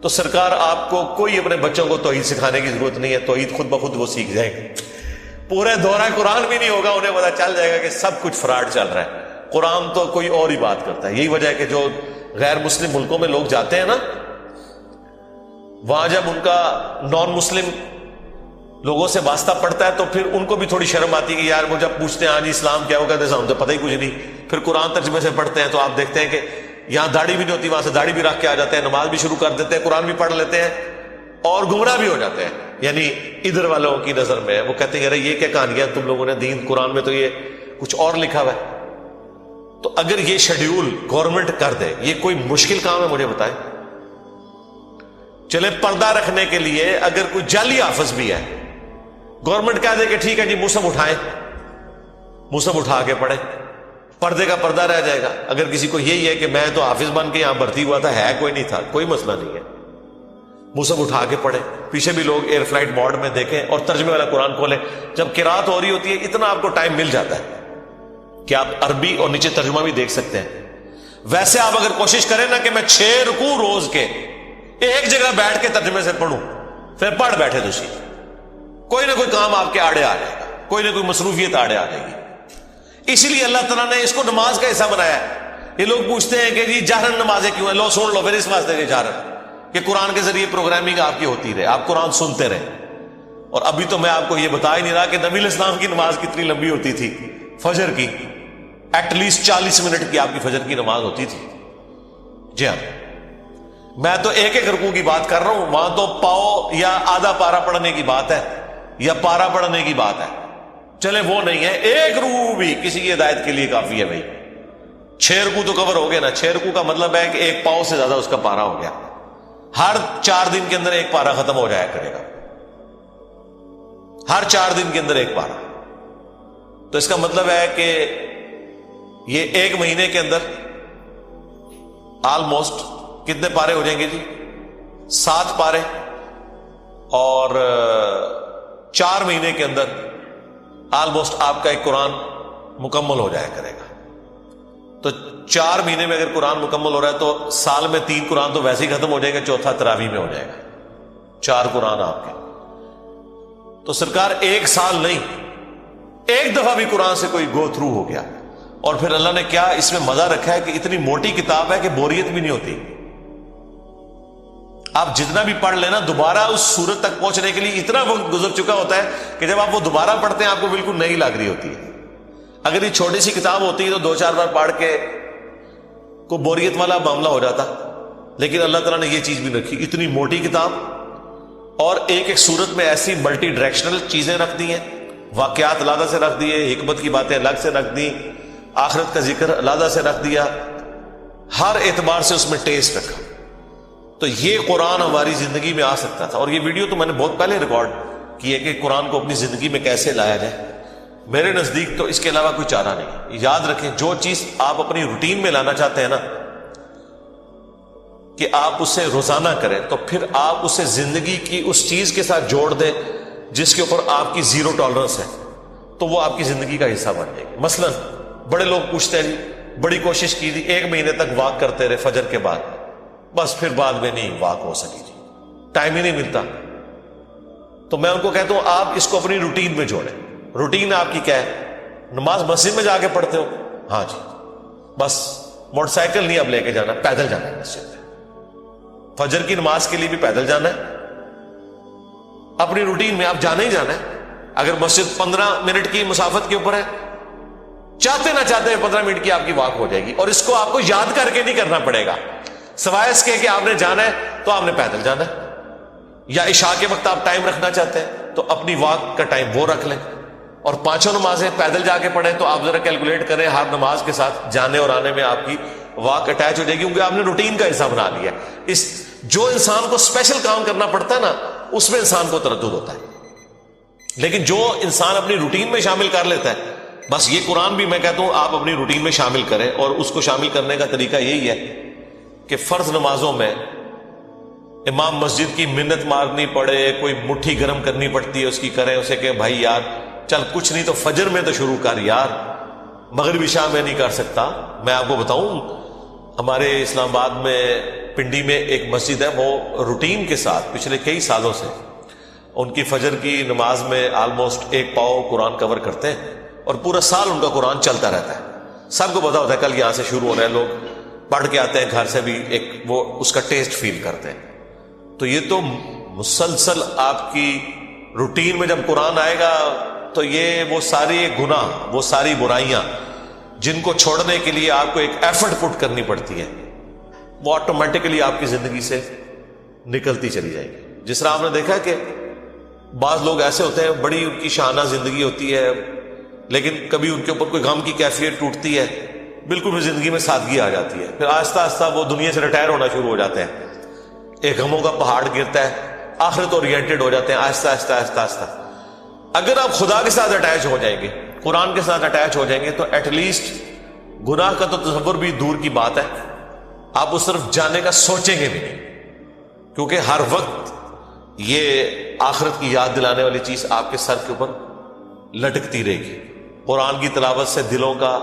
تو سرکار آپ کو کوئی اپنے بچوں کو توحید سکھانے کی ضرورت نہیں ہے. توحید خود بخود وہ سیکھ جائیں گے. پورے دورہ قرآن بھی نہیں ہوگا، انہیں پتا چل جائے گا کہ سب کچھ فراڈ چل رہا ہے. قرآن تو کوئی اور ہی بات کرتا ہے. یہی وجہ ہے کہ جو غیر مسلم ملکوں میں لوگ جاتے ہیں نا، وہاں جب ان کا نان مسلم لوگوں سے واسطہ پڑتا ہے تو پھر ان کو بھی تھوڑی شرم آتی ہے کہ یار وہ جب پوچھتے ہیں ہاں جی اسلام کیا ہوگا، ہم تو پتہ ہی کچھ نہیں. پھر قرآن ترجمے سے پڑھتے ہیں تو آپ دیکھتے ہیں کہ یہاں داڑھی بھی نہیں ہوتی، وہاں سے داڑھی بھی رکھ کے آ جاتے ہیں، نماز بھی شروع کر دیتے ہیں، قرآن بھی پڑھ لیتے ہیں اور گمراہ بھی ہو جاتے ہیں. یعنی ادھر والوں کی نظر میں وہ کہتے ہیں ارے یہ کیا کہانیاں تم لوگوں نے، دین قرآن میں تو یہ کچھ اور لکھا ہوا ہے. تو اگر یہ شیڈیول گورنمنٹ کر دے، یہ کوئی مشکل کام ہے مجھے بتائیں. چلے پردہ رکھنے کے لیے اگر کوئی جعلی حافظ بھی ہے، گورنمنٹ کہہ دے کہ ٹھیک ہے جی مصحف اٹھائیں، مصحف اٹھا کے پڑھیں، پردے کا پردہ رہ جائے گا. اگر کسی کو یہی ہے کہ میں تو حافظ بن کے یہاں بھرتی ہوا تھا، ہے کوئی نہیں تھا، کوئی مسئلہ نہیں ہے، مصحف اٹھا کے پڑھیں. پیچھے بھی لوگ ایئر فلائٹ موڈ میں دیکھیں اور ترجمے والا قرآن کھولیں. جب قرات ہو رہی ہوتی ہے اتنا آپ کو ٹائم مل جاتا ہے کہ آپ عربی اور نیچے ترجمہ بھی دیکھ سکتے ہیں. ویسے آپ اگر کوشش کریں نا کہ میں 6 رکوع روز کے ایک جگہ بیٹھ کے ترجمے سے پڑھوں، پھر پڑھ بیٹھے دوسری، کوئی نہ کوئی کام آپ کے آڑے آ جائے گا، کوئی نہ کوئی مصروفیت آڑے آ جائے گی. اسی لیے اللہ تعالیٰ نے اس کو نماز کا حصہ بنایا ہے. یہ لوگ پوچھتے ہیں کہ جی جہرن نمازیں کیوں ہیں، لو سن لو پھر اس واسطے کہ جہرن کہ قرآن کے ذریعے پروگرامنگ آپ کی ہوتی رہے، آپ قرآن سنتے رہے. اور ابھی تو میں آپ کو یہ بتا ہی نہیں رہا کہ نبی علیہ السلام کی نماز کتنی لمبی ہوتی تھی. فجر کی ایٹ لیسٹ 40 منٹ کی آپ کی فجر کی نماز ہوتی تھی. جی ہاں، میں تو ایک ایک رکوع کی بات کر رہا ہوں، وہاں تو پاؤ یا آدھا پارا پڑھنے کی بات ہے یا پارا پڑھنے کی بات ہے. چلے وہ نہیں ہے، ایک رکوع بھی کسی کی ہدایت کے لیے کافی ہے بھائی. 6 رکوع تو کور ہو گیا نا. 6 رکوع کا مطلب ہے کہ ایک پاؤ سے زیادہ اس کا پارا ہو گیا. ہر 4 دن کے اندر ایک پارا ختم ہو جایا کرے گا، ہر 4 دن کے اندر ایک پارا. تو اس کا مطلب ہے کہ یہ ایک مہینے کے اندر آلموسٹ کتنے پارے ہو جائیں گے جی؟ 7 پارے. اور 4 مہینے کے اندر آلموسٹ آپ کا ایک قرآن مکمل ہو جایا کرے گا. تو 4 مہینے میں اگر قرآن مکمل ہو رہا ہے تو سال میں 3 قرآن تو ویسے ہی ختم ہو جائے گا، چوتھا تراویح میں ہو جائے گا. 4 قرآن آپ کے. تو سرکار ایک سال نہیں، ایک دفعہ بھی قرآن سے کوئی گو تھرو ہو گیا. اور پھر اللہ نے کیا اس میں مزہ رکھا ہے کہ اتنی موٹی کتاب ہے کہ بوریت بھی نہیں ہوتی. آپ جتنا بھی پڑھ لینا دوبارہ اس سورت تک پہنچنے کے لیے اتنا وقت گزر چکا ہوتا ہے کہ جب آپ وہ دوبارہ پڑھتے ہیں آپ کو بالکل نئی لگ رہی ہوتی ہے. اگر یہ چھوٹی سی کتاب ہوتی ہے تو 2-4 بار پڑھ کے کوئی بوریت والا معاملہ ہو جاتا. لیکن اللہ تعالیٰ نے یہ چیز بھی رکھی، اتنی موٹی کتاب، اور ایک ایک سورت میں ایسی ملٹی ڈائریکشنل چیزیں رکھ دی ہیں، واقعات علیحدہ سے رکھ دیے، حکمت کی باتیں الگ سے رکھ دی، آخرت کا ذکر علیحدہ سے رکھ دیا، ہر اعتبار سے اس میں ٹیسٹ رکھا. تو یہ قرآن ہماری زندگی میں آ سکتا تھا. اور یہ ویڈیو تو میں نے بہت پہلے ریکارڈ کی ہے کہ قرآن کو اپنی زندگی میں کیسے لایا جائے. میرے نزدیک تو اس کے علاوہ کوئی چارہ نہیں. یاد رکھیں جو چیز آپ اپنی روٹین میں لانا چاہتے ہیں نا، کہ آپ اسے روزانہ کریں تو پھر آپ اسے زندگی کی اس چیز کے ساتھ جوڑ دیں جس کے اوپر آپ کی زیرو ٹالرنس ہے، تو وہ آپ کی زندگی کا حصہ بن جائے گی۔ مثلا بڑے لوگ پوچھتے ہیں جی بڑی کوشش کی تھی، 1 مہینے تک واک کرتے رہے فجر کے بعد، بس پھر بعد میں نہیں واک ہو سکی جی، ٹائم ہی نہیں ملتا۔ تو میں ان کو کہتا ہوں آپ اس کو اپنی روٹین میں جوڑیں۔ روٹین آپ کی کیا ہے؟ نماز مسجد میں جا کے پڑھتے ہو؟ ہاں جی، بس موٹر سائیکل نہیں اب لے کے جانا، پیدل جانا ہے مسجد میں۔ فجر کی نماز کے لیے بھی پیدل جانا ہے، اپنی روٹین میں آپ جانا ہی جانا ہے۔ اگر مسجد 15 منٹ کی مسافت کے اوپر ہے، چاہتے نہ چاہتے 15 منٹ کی آپ کی واک ہو جائے گی، اور اس کو آپ کو یاد کر کے نہیں کرنا پڑے گا، سوائے اس کے کہ آپ نے جانا ہے تو آپ نے پیدل جانا ہے۔ یا عشاء کے وقت آپ ٹائم رکھنا چاہتے ہیں تو اپنی واک کا ٹائم وہ رکھ لیں، اور 5 نمازیں پیدل جا کے پڑھیں تو آپ ذرا کیلکولیٹ کریں ہر نماز کے ساتھ جانے اور آنے میں آپ کی واک اٹیچ ہو جائے گی، کیونکہ آپ نے روٹین کا حصہ بنا لیا ہے۔ جو انسان کو اسپیشل کام کرنا پڑتا ہے نا، اس میں انسان کو تردد ہوتا ہے، لیکن جو انسان اپنی روٹین میں شامل کر لیتا ہے، بس یہ قرآن بھی میں کہتا ہوں آپ اپنی روٹین میں شامل کریں، اور اس کو شامل کرنے کا طریقہ یہی ہے کہ فرض نمازوں میں امام مسجد کی منت مارنی پڑے، کوئی مٹھی گرم کرنی پڑتی ہے اس کی، کریں اسے کہ بھائی یار چل کچھ نہیں تو فجر میں تو شروع کر یار، مغرب عشاء میں نہیں کر سکتا۔ میں آپ کو بتاؤں ہمارے اسلام آباد میں پنڈی میں ایک مسجد ہے، وہ روٹین کے ساتھ پچھلے کئی سالوں سے ان کی فجر کی نماز میں آلموسٹ 1 پاؤ قرآن کور کرتے ہیں، اور پورا سال ان کا قرآن چلتا رہتا ہے۔ سب کو پتا ہوتا ہے کل یہاں سے شروع ہو رہے ہیں، لوگ پڑھ کے آتے ہیں گھر سے بھی ایک وہ اس کا ٹیسٹ فیل کرتے ہیں۔ تو یہ تو مسلسل آپ کی روٹین میں جب قرآن آئے گا تو یہ وہ ساری گناہ، وہ ساری برائیاں جن کو چھوڑنے کے لیے آپ کو ایک ایفرٹ پٹ کرنی پڑتی ہے، وہ آٹومیٹکلی آپ کی زندگی سے نکلتی چلی جائے گی۔ جس طرح آپ نے دیکھا کہ بعض لوگ ایسے ہوتے ہیں بڑی ان کی شاہانہ زندگی ہوتی ہے، لیکن کبھی ان کے اوپر کوئی غم کی کیفیت ٹوٹتی ہے، بالکل بھی زندگی میں سادگی آ جاتی ہے، پھر آہستہ آہستہ وہ دنیا سے ریٹائر ہونا شروع ہو جاتے ہیں، ایک غموں کا پہاڑ گرتا ہے، آخرت اورینٹڈ ہو جاتے ہیں آہستہ آہستہ آہستہ آہستہ۔ اگر آپ خدا کے ساتھ اٹیچ ہو جائیں گے، قرآن کے ساتھ اٹیچ ہو جائیں گے، تو ایٹ لیسٹ گناہ کا تو تصور بھی دور کی بات ہے، آپ اس طرف جانے کا سوچیں گے بھی نہیں، کیونکہ ہر وقت یہ آخرت کی یاد دلانے والی چیز آپ کے سر کے اوپر لٹکتی رہے گی۔ قرآن کی تلاوت سے دلوں کا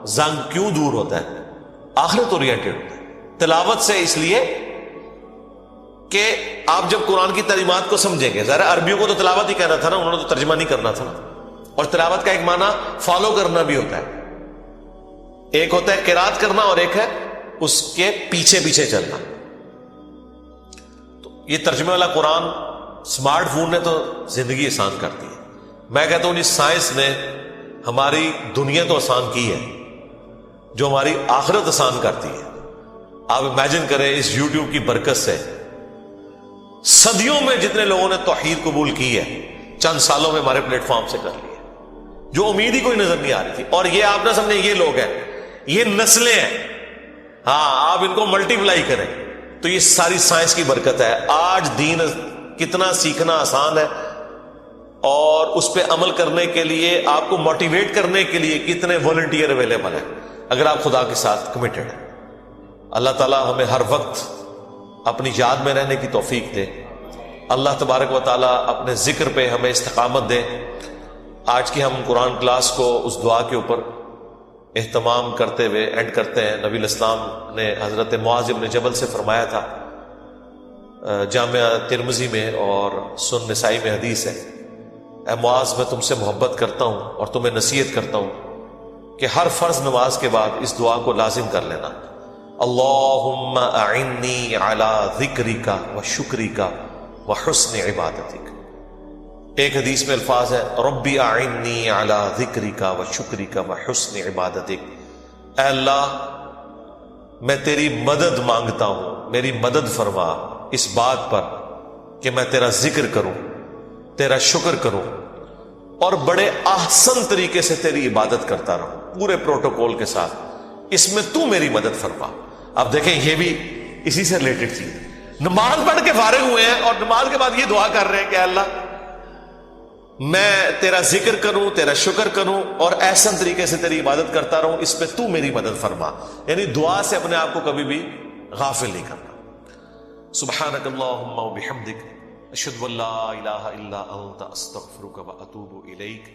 زنگ کیوں دور ہوتا ہے؟ آخرت اورینٹڈ ہوتا ہے تلاوت سے، اس لیے کہ آپ جب قرآن کی تعلیمات کو سمجھیں گے، ذرا عربیوں کو تو تلاوت ہی کہنا تھا نا، انہوں نے تو ترجمہ نہیں کرنا تھا نا، اور تلاوت کا ایک معنی فالو کرنا بھی ہوتا ہے، ایک ہوتا ہے قرات کرنا اور ایک ہے اس کے پیچھے پیچھے چلنا۔ تو یہ ترجمے والا قرآن اسمارٹ فون نے تو زندگی آسان کر دی ہے۔ میں کہتا ہوں اس سائنس نے ہماری دنیا تو آسان کی ہے، جو ہماری آخرت آسان کرتی ہے۔ آپ امیجن کریں اس یوٹیوب کی برکت سے صدیوں میں جتنے لوگوں نے توحید قبول کی ہے، چند سالوں میں ہمارے پلیٹ فارم سے کر لی ہے، جو امید ہی کوئی نظر نہیں آ رہی تھی۔ اور یہ آپ نہ سمجھیں یہ لوگ ہیں، یہ نسلیں ہیں، ہاں آپ ان کو ملٹی پلائی کریں تو یہ ساری سائنس کی برکت ہے۔ آج دین کتنا سیکھنا آسان ہے، اور اس پہ عمل کرنے کے لیے آپ کو موٹیویٹ کرنے کے لیے کتنے والنٹیئر اویلیبل ہیں اگر آپ خدا کے ساتھ کمیٹڈ ہیں۔ اللہ تعالی ہمیں ہر وقت اپنی یاد میں رہنے کی توفیق دے۔ اللہ تبارک و تعالی اپنے ذکر پہ ہمیں استقامت دے۔ آج کی ہم قرآن کلاس کو اس دعا کے اوپر اہتمام کرتے ہوئے اینڈ کرتے ہیں۔ نبی الاسلام نے حضرت معاذ بن جبل سے فرمایا تھا، جامعہ ترمذی میں اور سنن نسائی میں حدیث ہے، اے معاذ میں تم سے محبت کرتا ہوں اور تمہیں نصیحت کرتا ہوں کہ ہر فرض نماز کے بعد اس دعا کو لازم کر لینا، اللہم اعنی علی ذکرک و شکرک و حسن عبادتک۔ ایک حدیث میں الفاظ ہے ربی اعنی علی ذکرک و شکرک و حسن عبادتک، اے اللہ میں تیری مدد مانگتا ہوں، میری مدد فرما اس بات پر کہ میں تیرا ذکر کروں، تیرا شکر کروں، اور بڑے احسن طریقے سے تیری عبادت کرتا رہوں، پورے پروٹوکول کے ساتھ، اس میں تو میری مدد فرما۔ اب دیکھیں یہ بھی اسی سے ریلیٹڈ چیز، نماز پڑھ کے فارغ ہوئے ہیں اور نماز کے بعد یہ دعا کر رہے ہیں کہ اللہ میں تیرا ذکر کروں، تیرا شکر کروں، اور احسن طریقے سے تیری عبادت کرتا رہوں، اس پہ تو میری مدد فرما۔ یعنی دعا سے اپنے آپ کو کبھی بھی غافل نہیں کرنا۔ سبحانک اللہم و بحمدک اشہد ان لا الہ الا انت استغفرک و اتوب الیک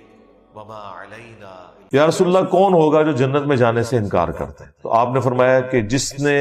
وما علینا. یا رسول اللہ کون ہوگا جو جنت میں جانے سے انکار کرتا ہے؟ تو آپ نے فرمایا کہ جس نے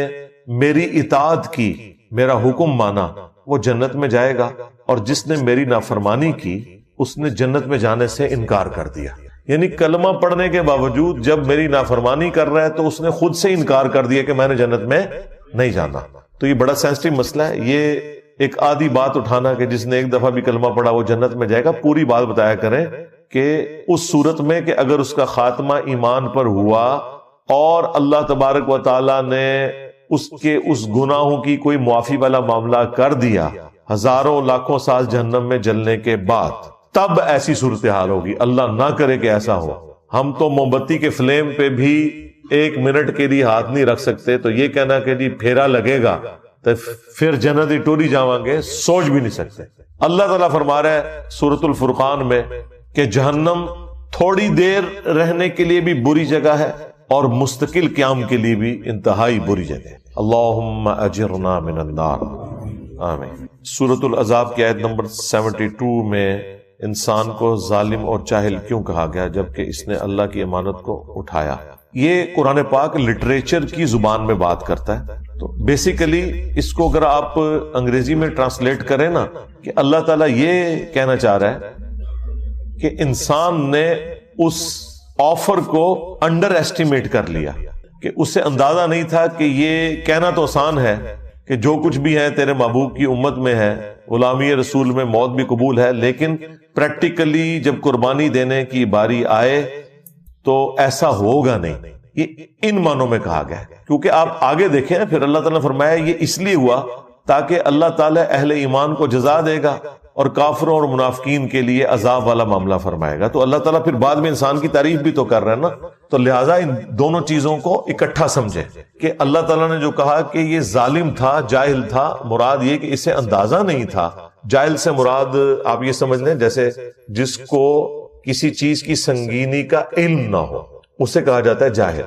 میری اطاعت کی، میرا حکم مانا، وہ جنت میں جائے گا، اور جس نے میری نافرمانی کی اس نے جنت میں جانے سے انکار کر دیا. یعنی کلمہ پڑھنے کے باوجود جب میری نافرمانی کر رہا ہے تو اس نے خود سے انکار کر دیا کہ میں نے جنت میں نہیں جانا. تو یہ بڑا سینسٹیو مسئلہ ہے. یہ ایک آدھی بات اٹھانا کہ جس نے ایک دفعہ بھی کلمہ پڑھا وہ جنت میں جائے گا، پوری بات بتایا کریں کہ اس صورت میں کہ اگر اس کا خاتمہ ایمان پر ہوا اور اللہ تبارک و تعالی نے اس کے اس گناہوں کی کوئی معافی والا معاملہ کر دیا ہزاروں لاکھوں سال جہنم میں جلنے کے بعد، تب ایسی صورتحال ہوگی. اللہ نہ کرے کہ ایسا ہو. ہم تو موم بتی کے فلیم پہ بھی 1 منٹ کے لیے ہاتھ نہیں رکھ سکتے، تو یہ کہنا کہ جی پھیرا لگے گا تو پھر جنت ہی ٹوری جاؤں گے، سوچ بھی نہیں سکتے. اللہ تعالیٰ فرما رہا ہے سورۃ الفرقان میں کہ جہنم تھوڑی دیر رہنے کے لیے بھی بری جگہ ہے اور مستقل قیام کے لیے بھی انتہائی بری جگہ ہے. اللہم اجرنا من النار، آمین. سورۃ الاحزاب کی آیت نمبر 72 میں انسان کو ظالم اور جاہل کیوں کہا گیا جبکہ اس نے اللہ کی امانت کو اٹھایا؟ یہ قرآن پاک لٹریچر کی زبان میں بات کرتا ہے. تو بیسیکلی اس کو اگر آپ انگریزی میں ٹرانسلیٹ کریں نا، کہ اللہ تعالیٰ یہ کہنا چاہ رہا ہے کہ انسان نے اس آفر کو انڈر ایسٹیمیٹ کر لیا، کہ اسے اندازہ نہیں تھا کہ یہ کہنا تو آسان ہے کہ جو کچھ بھی ہے تیرے محبوب کی امت میں ہے، غلامی رسول میں موت بھی قبول ہے، لیکن پریکٹیکلی جب قربانی دینے کی باری آئے تو ایسا ہوگا نہیں. یہ ان معنوں میں کہا گیا ہے، کیونکہ آپ آگے دیکھیں پھر اللہ تعالیٰ نے فرمایا یہ اس لیے ہوا تاکہ اللہ تعالیٰ اہل ایمان کو جزا دے گا اور کافروں اور منافقین کے لیے عذاب والا معاملہ فرمائے گا. تو اللہ تعالیٰ پھر بعد میں انسان کی تعریف بھی تو کر رہا ہے نا. تو لہٰذا ان دونوں چیزوں کو اکٹھا سمجھے کہ اللہ تعالیٰ نے جو کہا کہ یہ ظالم تھا، جاہل تھا، مراد یہ کہ اسے اندازہ نہیں تھا. جاہل سے مراد آپ یہ سمجھ لیں جیسے جس کو کسی چیز کی سنگینی کا علم نہ ہو، اسے کہا جاتا ہے جاہل.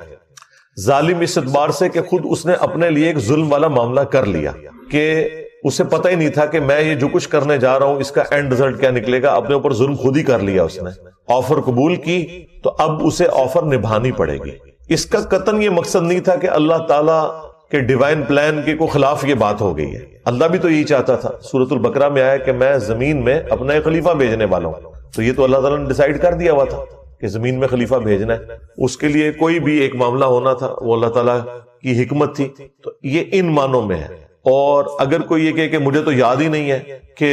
ظالم اس اعتبار سے کہ خود اس نے اپنے لیے ایک ظلم والا معاملہ کر لیا کہ اسے پتہ ہی نہیں تھا کہ میں یہ جو کچھ کرنے جا رہا ہوں اس کا اینڈ رزلٹ کیا نکلے گا. اپنے اوپر ظلم خود ہی کر لیا. اس نے آفر قبول کی تو اب اسے آفر نبھانی پڑے گی. اس کا قطعاً یہ مقصد نہیں تھا کہ اللہ تعالیٰ کے ڈیوائن پلان کے کو خلاف یہ بات ہو گئی ہے. اللہ بھی تو یہی چاہتا تھا. سورۃ البقرہ میں آیا کہ میں زمین میں اپنا ایک خلیفہ بھیجنے والا ہوں. تو یہ تو اللہ تعالیٰ نے ڈیسائیڈ کر دیا ہوا تھا کہ زمین میں خلیفہ بھیجنا ہے. اس کے لیے کوئی بھی ایک معاملہ ہونا تھا، وہ اللہ تعالیٰ کی حکمت تھی. تو یہ ان معنوں میں ہے. اور اگر کوئی یہ کہے کہ مجھے تو یاد ہی نہیں ہے کہ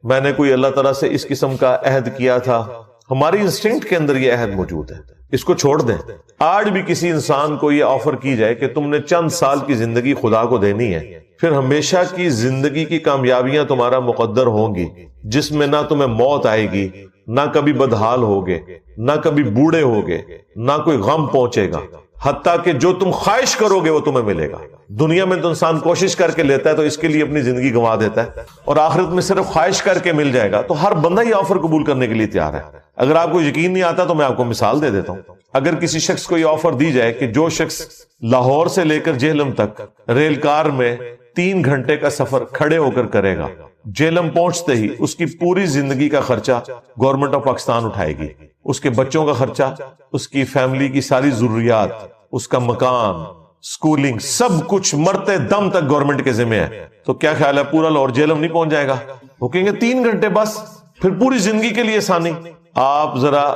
میں نے کوئی اللہ تعالیٰ سے اس قسم کا عہد کیا تھا، ہماری انسٹنکٹ کے اندر یہ عہد موجود ہے، اس کو چھوڑ دیں. آج بھی کسی انسان کو یہ آفر کی جائے کہ تم نے چند سال کی زندگی خدا کو دینی ہے، پھر ہمیشہ کی زندگی کی کامیابیاں تمہارا مقدر ہوں گی، جس میں نہ تمہیں موت آئے گی، نہ کبھی بدحال ہوگے، نہ کبھی بوڑھے ہوگے، نہ کوئی غم پہنچے گا، حتیٰ کہ جو تم خواہش کرو گے وہ تمہیں ملے گا. دنیا میں تو انسان کوشش کر کے لیتا ہے تو اس کے لیے اپنی زندگی گنوا دیتا ہے، اور آخرت میں صرف خواہش کر کے مل جائے گا. تو ہر بندہ یہ آفر قبول کرنے کے لیے تیار ہے. اگر آپ کو یقین نہیں آتا تو میں آپ کو مثال دے دیتا ہوں. اگر کسی شخص کو یہ آفر دی جائے کہ جو شخص لاہور سے لے کر جہلم تک ریل کار میں 3 گھنٹے کا سفر کھڑے ہو کر کرے گا، جہلم پہنچتے ہی اس کی پوری زندگی کا خرچہ گورنمنٹ آف پاکستان اٹھائے گی. اس کے بچوں کا خرچہ، اس کی فیملی کی ساری ضروریات، اس کا مکان، سکولنگ، سب کچھ مرتے دم تک گورنمنٹ کے ذمہ ہے. تو کیا خیال ہے پورا لاہور جہلم نہیں پہنچ جائے گا؟ وہ کہیں گے 3 گھنٹے بس، پھر پوری زندگی کے لیے آسانی. آپ ذرا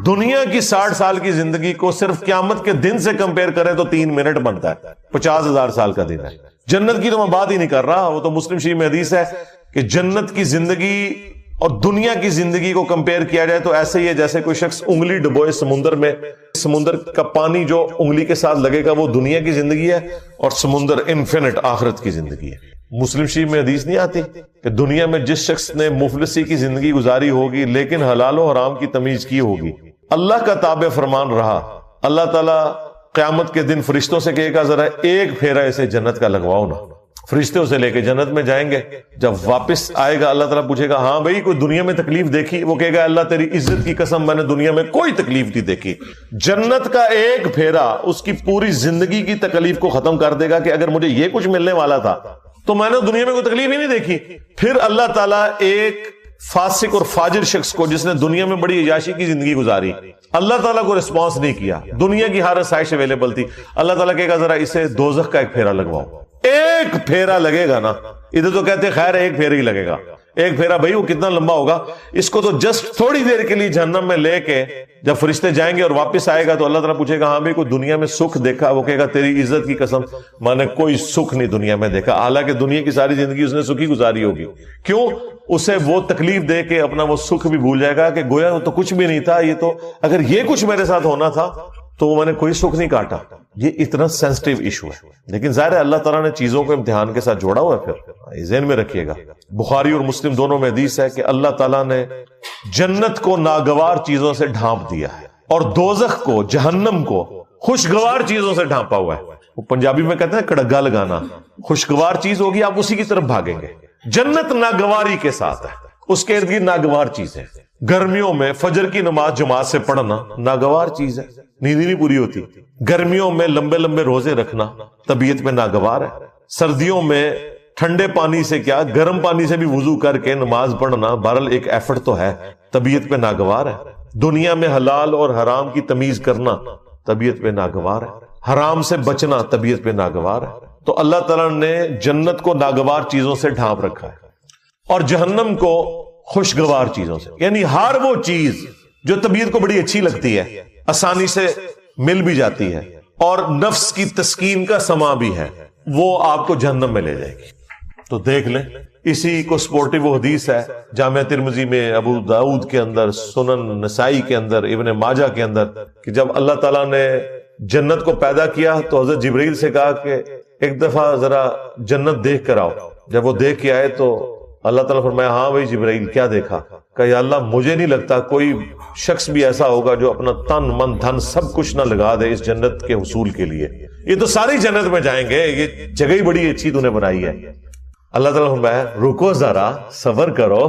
دنیا کی 60 سال کی زندگی کو صرف قیامت کے دن سے کمپیئر کریں تو 3 منٹ بنتا ہے. 50,000 سال کا دن ہے. جنت کی تو میں بات ہی نہیں کر رہا، وہ تو مسلم شریف میں حدیث ہے کہ جنت کی زندگی اور دنیا کی زندگی کو کمپیئر کیا جائے تو ایسے ہی ہے جیسے کوئی شخص انگلی ڈبوئے سمندر میں، سمندر کا پانی جو انگلی کے ساتھ لگے گا وہ دنیا کی زندگی ہے، اور سمندر انفینٹ آخرت کی زندگی ہے. مسلم شریف میں حدیث نہیں آتی کہ دنیا میں جس شخص نے مفلسی کی زندگی گزاری ہوگی لیکن حلال و حرام کی تمیز کی ہوگی، اللہ کا تابع فرمان رہا، اللہ تعالیٰ قیامت کے دن فرشتوں سے کہے گا ذرا ایک پھیرا اسے جنت کا لگواؤ نا. فرشتے اسے لے کے جنت میں جائیں گے. جب واپس آئے گا اللہ تعالیٰ پوچھے گا ہاں بھائی کوئی دنیا میں تکلیف دیکھی؟ وہ کہے گا اللہ تیری عزت کی قسم میں نے دنیا میں کوئی تکلیف نہیں دیکھی. جنت کا ایک پھیرا اس کی پوری زندگی کی تکلیف کو ختم کر دے گا کہ اگر مجھے یہ کچھ ملنے والا تھا تو میں نے دنیا میں کوئی تکلیف ہی نہیں دیکھی. پھر اللہ تعالیٰ ایک فاسق اور فاجر شخص کو جس نے دنیا میں بڑی عیاشی کی زندگی گزاری, اللہ تعالیٰ کو رسپانس نہیں کیا, دنیا کی ہر آسائش اویلیبل تھی, اللہ تعالیٰ کہے گا ذرا اسے دوزخ کا ایک پھیرا لگواؤ. ایک پھیرا لگے گا نا, ادھر تو کہتے ہیں خیر ایک پھیرا ہی لگے گا, ایک پھیرا بھائی وہ کتنا لمبا ہوگا, اس کو تو جسٹ تھوڑی دیر کے لیے جہنم میں لے کے جب فرشتے جائیں گے اور واپس آئے گا تو اللہ تعالیٰ پوچھے گا ہاں بھائی کوئی دنیا میں سکھ دیکھا؟ وہ کہے گا تیری عزت کی قسم میں نے کوئی سکھ نہیں دنیا میں دیکھا, حالانکہ دنیا کی ساری زندگی اس نے سکھی گزاری ہوگی. کیوں؟ اسے وہ تکلیف دے کے اپنا وہ سکھ بھی بھول جائے گا کہ گویا وہ تو کچھ بھی نہیں تھا, یہ تو اگر یہ کچھ میرے ساتھ ہونا تھا تو میں نے کوئی سکھ نہیں کاٹا. یہ اتنا سینسٹیو ایشو ہے, لیکن ظاہر ہے اللہ تعالیٰ نے چیزوں کو امتحان کے ساتھ جوڑا ہوا ہے. پھر ذہن میں رکھیے گا, بخاری اور مسلم دونوں میں حدیث ہے کہ اللہ تعالیٰ نے جنت کو ناگوار چیزوں سے ڈھانپ دیا ہے اور دوزخ کو, جہنم کو خوشگوار چیزوں سے ڈھانپا ہوا ہے. وہ پنجابی میں کہتے ہیں کڑگا لگانا, خوشگوار چیز ہوگی آپ اسی کی طرف بھاگیں گے. جنت ناگواری کے ساتھ ہے, اس کے ارد گرد ناگوار چیز ہے. گرمیوں میں فجر کی نماز جماعت سے پڑھنا ناگوار چیز ہے, نیند نہیں پوری ہوتی. گرمیوں میں لمبے لمبے روزے رکھنا طبیعت میں ناگوار ہے. سردیوں میں ٹھنڈے پانی سے کیا گرم پانی سے بھی وضو کر کے نماز پڑھنا بہرحال ایک ایفرٹ تو ہے, طبیعت پہ ناگوار ہے. دنیا میں حلال اور حرام کی تمیز کرنا طبیعت پہ ناگوار ہے. حرام سے بچنا طبیعت پہ ناگوار ہے. تو اللہ تعالیٰ نے جنت کو ناگوار چیزوں سے ڈھانپ رکھا ہے اور جہنم کو خوشگوار چیزوں سے. یعنی ہر وہ چیز جو طبیعت کو بڑی اچھی لگتی ہے, آسانی سے مل بھی جاتی ہے اور نفس کی تسکین کا سما بھی ہے, وہ آپ کو جہنم میں لے جائے گی. تو دیکھ لیں, اسی کو سپورٹیو وہ حدیث ہے جامعہ ترمذی میں, ابو داؤد کے اندر, سنن نسائی کے اندر, ابن ماجہ کے اندر, کہ جب اللہ تعالیٰ نے جنت کو پیدا کیا تو حضرت جبرائیل سے کہا کہ ایک دفعہ ذرا جنت دیکھ کر آؤ. جب وہ دیکھ کے آئے تو اللہ تعالیٰ فرمایا ہاں بھائی جبرائیل کیا دیکھا؟ کہ یا اللہ مجھے نہیں لگتا کوئی شخص بھی ایسا ہوگا جو اپنا تن من دھن سب کچھ نہ لگا دے اس جنت کے حصول کے لیے. یہ تو ساری جنت میں جائیں گے, یہ جگہ ہی بڑی اچھی تو نے بنائی ہے. اللہ تعالیٰ فرمایا رکو ذرا صبر کرو.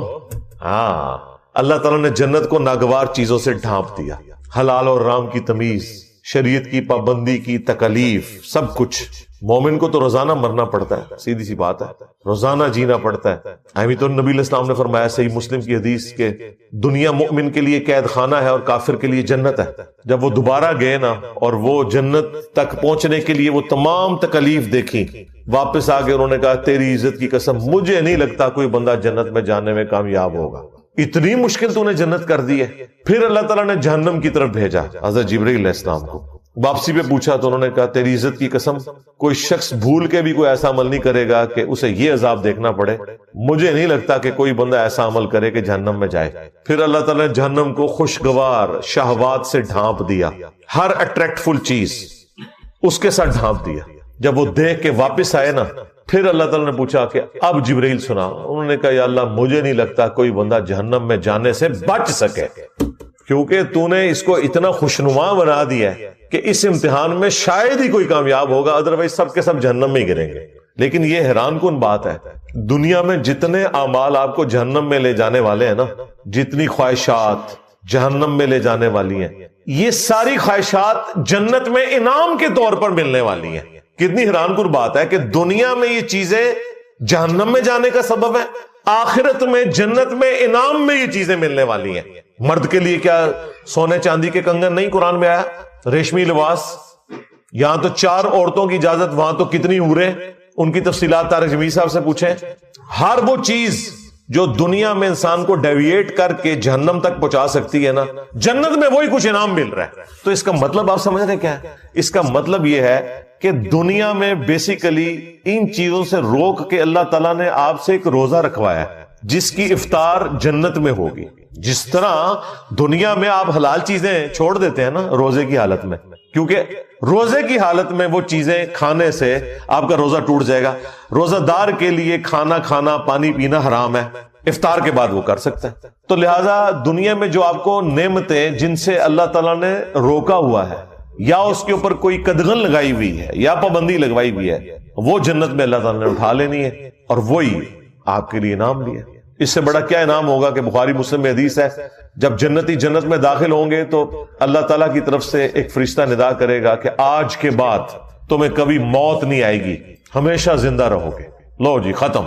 ہاں, اللہ تعالیٰ نے جنت کو ناگوار چیزوں سے ڈھانپ دیا. حلال اور حرام کی تمیز, شریعت کی پابندی کی تکالیف, سب کچھ. مومن کو تو روزانہ مرنا پڑتا ہے, سیدھی سی بات ہے, روزانہ جینا پڑتا ہے. تو نبی علیہ السلام نے فرمایا صحیح مسلم کی حدیث کہ دنیا مومن کے لیے قید خانہ ہے اور کافر کے لیے جنت ہے. جب وہ دوبارہ گئے نا اور وہ جنت تک پہنچنے کے لیے وہ تمام تکالیف دیکھی, واپس آ کے انہوں نے کہا تیری عزت کی قسم مجھے نہیں لگتا کوئی بندہ جنت میں جانے میں کامیاب ہوگا, اتنی مشکل تو نے جنت کر دی ہے. پھر اللہ تعالیٰ نے جہنم کی طرف بھیجا حضرت جبرائیل علیہ السلام کو. واپسی پہ پوچھا تو انہوں نے کہا تیری عزت کی قسم کوئی شخص بھول کے بھی کوئی ایسا عمل نہیں کرے گا کہ اسے یہ عذاب دیکھنا پڑے, مجھے نہیں لگتا کہ کوئی بندہ ایسا عمل کرے کہ جہنم میں جائے. پھر اللہ تعالیٰ نے جہنم کو خوشگوار شہوات سے ڈھانپ دیا, ہر اٹریکٹفل چیز اس کے ساتھ ڈھانپ دیا. جب وہ دیکھ کے واپس آئے نا, پھر اللہ تعالیٰ نے پوچھا کہ اب جبرائیل سنا. انہوں نے کہا یا اللہ مجھے نہیں لگتا کوئی بندہ جہنم میں جانے سے بچ سکے, کیونکہ تو نے اس کو اتنا خوشنما بنا دیا ہے کہ اس امتحان میں شاید ہی کوئی کامیاب ہوگا, ادروائز سب کے سب جہنم میں ہی گریں گے. لیکن یہ حیران کن بات ہے, دنیا میں جتنے اعمال آپ کو جہنم میں لے جانے والے ہیں نا, جتنی خواہشات جہنم میں لے جانے والی ہیں, یہ ساری خواہشات جنت میں انعام کے طور پر ملنے والی ہیں. کتنی حیران کن بات ہے کہ دنیا میں یہ چیزیں جہنم میں جانے کا سبب ہے, آخرت میں جنت میں انعام میں یہ چیزیں ملنے والی ہیں. مرد کے لیے کیا سونے چاندی کے کنگن نہیں قرآن میں آیا, ریشمی لباس, یہاں تو 4 عورتوں کی اجازت, وہاں تو کتنی عورتیں, ان کی تفصیلات طارق جمیل صاحب سے پوچھیں. ہر وہ چیز جو دنیا میں انسان کو ڈیویٹ کر کے جہنم تک پہنچا سکتی ہے نا, جنت میں وہی کچھ انعام مل رہا ہے. تو اس کا مطلب آپ سمجھ رہے کیا ہے؟ اس کا مطلب یہ ہے کہ دنیا میں بیسیکلی ان چیزوں سے روک کے اللہ تعالیٰ نے آپ سے ایک روزہ رکھوایا ہے جس کی افطار جنت میں ہوگی. جس طرح دنیا میں آپ حلال چیزیں چھوڑ دیتے ہیں نا روزے کی حالت میں, کیونکہ روزے کی حالت میں وہ چیزیں کھانے سے آپ کا روزہ ٹوٹ جائے گا. روزہ دار کے لیے کھانا کھانا پانی پینا حرام ہے, افطار کے بعد وہ کر سکتا ہے. تو لہذا دنیا میں جو آپ کو نعمتیں جن سے اللہ تعالیٰ نے روکا ہوا ہے یا اس کے اوپر کوئی قدغن لگائی ہوئی ہے یا پابندی لگوائی ہوئی ہے, وہ جنت میں اللہ تعالیٰ نے اٹھا لینی ہے اور وہی آپ کے لیے انعام بھی ہے. اس سے بڑا کیا انعام ہوگا کہ بخاری مسلم میں حدیث ہے جب جنتی جنت میں داخل ہوں گے تو اللہ تعالیٰ کی طرف سے ایک فرشتہ ندا کرے گا کہ آج کے بعد تمہیں کبھی موت نہیں آئے گی, ہمیشہ زندہ رہو گے. لو جی ختم،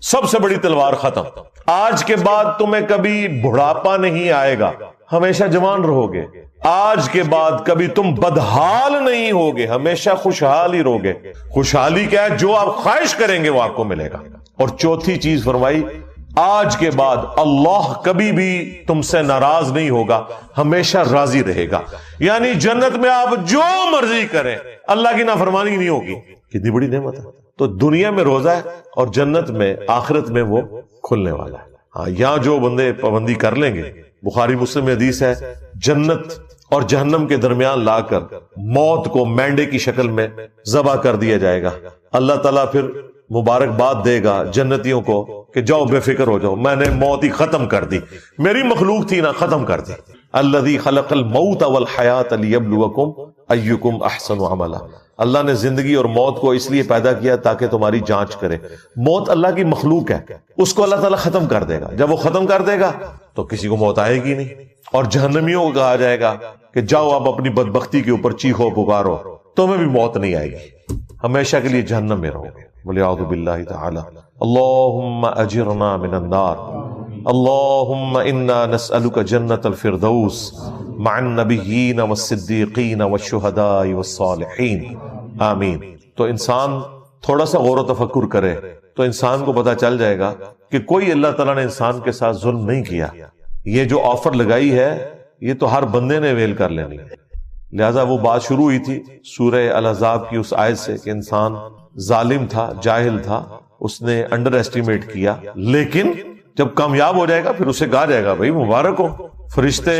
سب سے بڑی تلوار ختم. آج کے بعد تمہیں کبھی بڑھاپا نہیں آئے گا، ہمیشہ جوان رہو گے. آج کے بعد کبھی تم بدحال نہیں ہوگے، ہمیشہ خوشحال ہی رہو گے. خوشحالی کیا ہے؟ جو آپ خواہش کریں گے وہ آپ کو ملے گا. اور چوتھی چیز فرمائی، آج کے بعد اللہ کبھی بھی تم سے ناراض نہیں ہوگا، ہمیشہ راضی رہے گا. یعنی جنت میں آپ جو مرضی کریں، اللہ کی نافرمانی نہیں ہوگی. کتنی بڑی نعمت ہے. تو دنیا میں روزہ ہے اور جنت میں آخرت میں وہ کھلنے والا ہے. ہاں، یہاں جو بندے پابندی کر لیں گے، بخاری مسلم میں حدیث ہے، جنت اور جہنم کے درمیان لا کر موت کو مینڈے کی شکل میں ذبح کر دیا جائے گا. اللہ تعالیٰ پھر مبارکباد دے گا جنتیوں کو کہ جاؤ بے فکر ہو جاؤ، میں نے موت ہی ختم کر دی، میری مخلوق تھی نا، ختم کر دی. الذی خلق الموت والحیات لیبلوکم ایکم احسن عملا. اللہ نے زندگی اور موت کو اس لیے پیدا کیا تاکہ تمہاری جانچ کرے. موت اللہ کی مخلوق ہے، اس کو اللہ تعالیٰ ختم کر دے گا. جب وہ ختم کر دے گا تو کسی کو موت آئے گی نہیں. اور جہنمیوں کو کہا جائے گا کہ جاؤ آپ اپنی بدبختی کے اوپر چیخو پکارو، تمہیں بھی موت نہیں آئے گی، ہمیشہ کے لیے جہنم میں رہو گے. بولے اعوذ باللہ تعالی. اللہم اجرنا من النار، اللہم انا نسألک جنت الفردوس مع النبیین والصدیقین والشہداء والصالحین. آمین. تو انسان تھوڑا سا غور و تفکر کرے تو انسان کو پتا چل جائے گا کہ کوئی اللہ تعالیٰ نے انسان کے ساتھ ظلم نہیں کیا. یہ جو آفر لگائی ہے یہ تو ہر بندے نے ویل کر لینی ہے. لہذا وہ بات شروع ہوئی تھی سورہ الاحزاب کی اس آیت سے کہ انسان ظالم تھا، جاہل تھا، اس نے انڈر ایسٹیمیٹ کیا، لیکن جب کامیاب ہو جائے گا پھر اسے کہا جائے گا بھائی مبارک ہو، فرشتے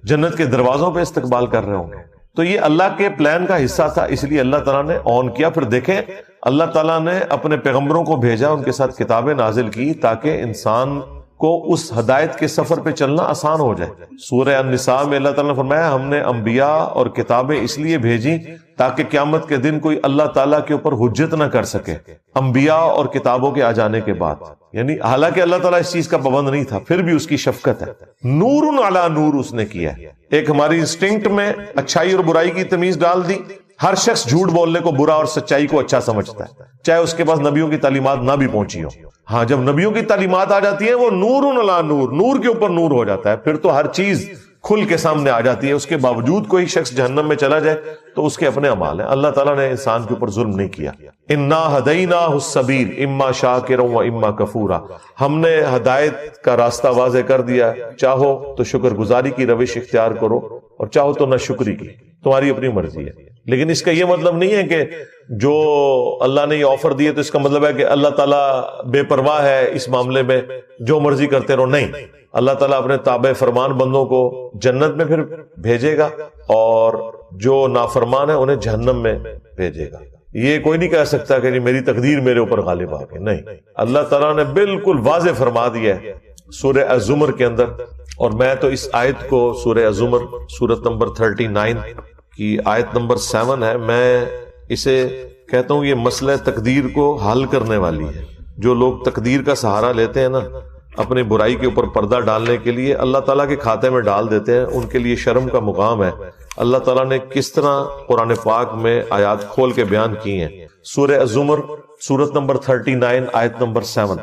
جنت کے دروازوں پہ استقبال کر رہے ہوں گے. تو یہ اللہ کے پلان کا حصہ تھا، اس لیے اللہ تعالیٰ نے آن کیا. پھر دیکھیں اللہ تعالیٰ نے اپنے پیغمبروں کو بھیجا، ان کے ساتھ کتابیں نازل کی تاکہ انسان کو اس ہدایت کے سفر پہ چلنا آسان ہو جائے. سورہ النساء میں اللہ تعالیٰ نے فرمایا ہم نے انبیاء اور کتابیں اس لیے بھیجی تاکہ قیامت کے دن کوئی اللہ تعالیٰ کے اوپر حجت نہ کر سکے انبیاء اور کتابوں کے آ جانے کے بعد. یعنی حالانکہ اللہ تعالیٰ اس چیز کا پابند نہیں تھا، پھر بھی اس کی شفقت ہے. نور علی نور اس نے کیا ہے. ایک ہماری انسٹنکٹ میں اچھائی اور برائی کی تمیز ڈال دی. ہر شخص جھوٹ بولنے کو برا اور سچائی کو اچھا سمجھتا ہے، چاہے اس کے پاس نبیوں کی تعلیمات نہ بھی پہنچی ہو. ہاں، جب نبیوں کی تعلیمات آ جاتی ہیں وہ نور علی نور، نور کے اوپر نور ہو جاتا ہے، پھر تو ہر چیز کھل کے سامنے آ جاتی ہے. اس کے باوجود کوئی شخص جہنم میں چلا جائے تو اس کے اپنے اعمال ہیں. اللہ تعالیٰ نے انسان کے اوپر ظلم نہیں کیا. انا ہدیناہ السبیل اما شاکرا و اما کفورا. ہم نے ہدایت کا راستہ واضح کر دیا، چاہو تو شکر گزاری کی روش اختیار کرو اور چاہو تو ناشکری کی، تمہاری اپنی مرضی ہے. لیکن اس کا یہ مطلب نہیں ہے کہ جو اللہ نے یہ آفر دیے تو اس کا مطلب ہے کہ اللہ تعالیٰ بے پرواہ ہے اس معاملے میں، جو مرضی کرتے رہو. نہیں، اللہ تعالیٰ اپنے تابع فرمان بندوں کو جنت میں پھر بھیجے گا اور جو نافرمان ہے انہیں جہنم میں بھیجے گا. یہ کوئی نہیں کہہ سکتا کہ میری تقدیر میرے اوپر غالب آ گئی. نہیں، اللہ تعالیٰ نے بالکل واضح فرما دیا ہے سورہ الزمر کے اندر. اور میں تو اس آیت کو سورہ الزمر سورت نمبر 39 کی آیت نمبر 7 ہے، میں اسے کہتا ہوں یہ مسئلہ تقدیر کو حل کرنے والی ہے. جو لوگ تقدیر کا سہارا لیتے ہیں نا اپنی برائی کے اوپر پردہ ڈالنے کے لیے، اللہ تعالیٰ کے کھاتے میں ڈال دیتے ہیں، ان کے لیے شرم کا مقام ہے. اللہ تعالیٰ نے کس طرح قرآن پاک میں آیات کھول کے بیان کی ہیں. سورہ الزمر سورت نمبر 39 آیت نمبر 7،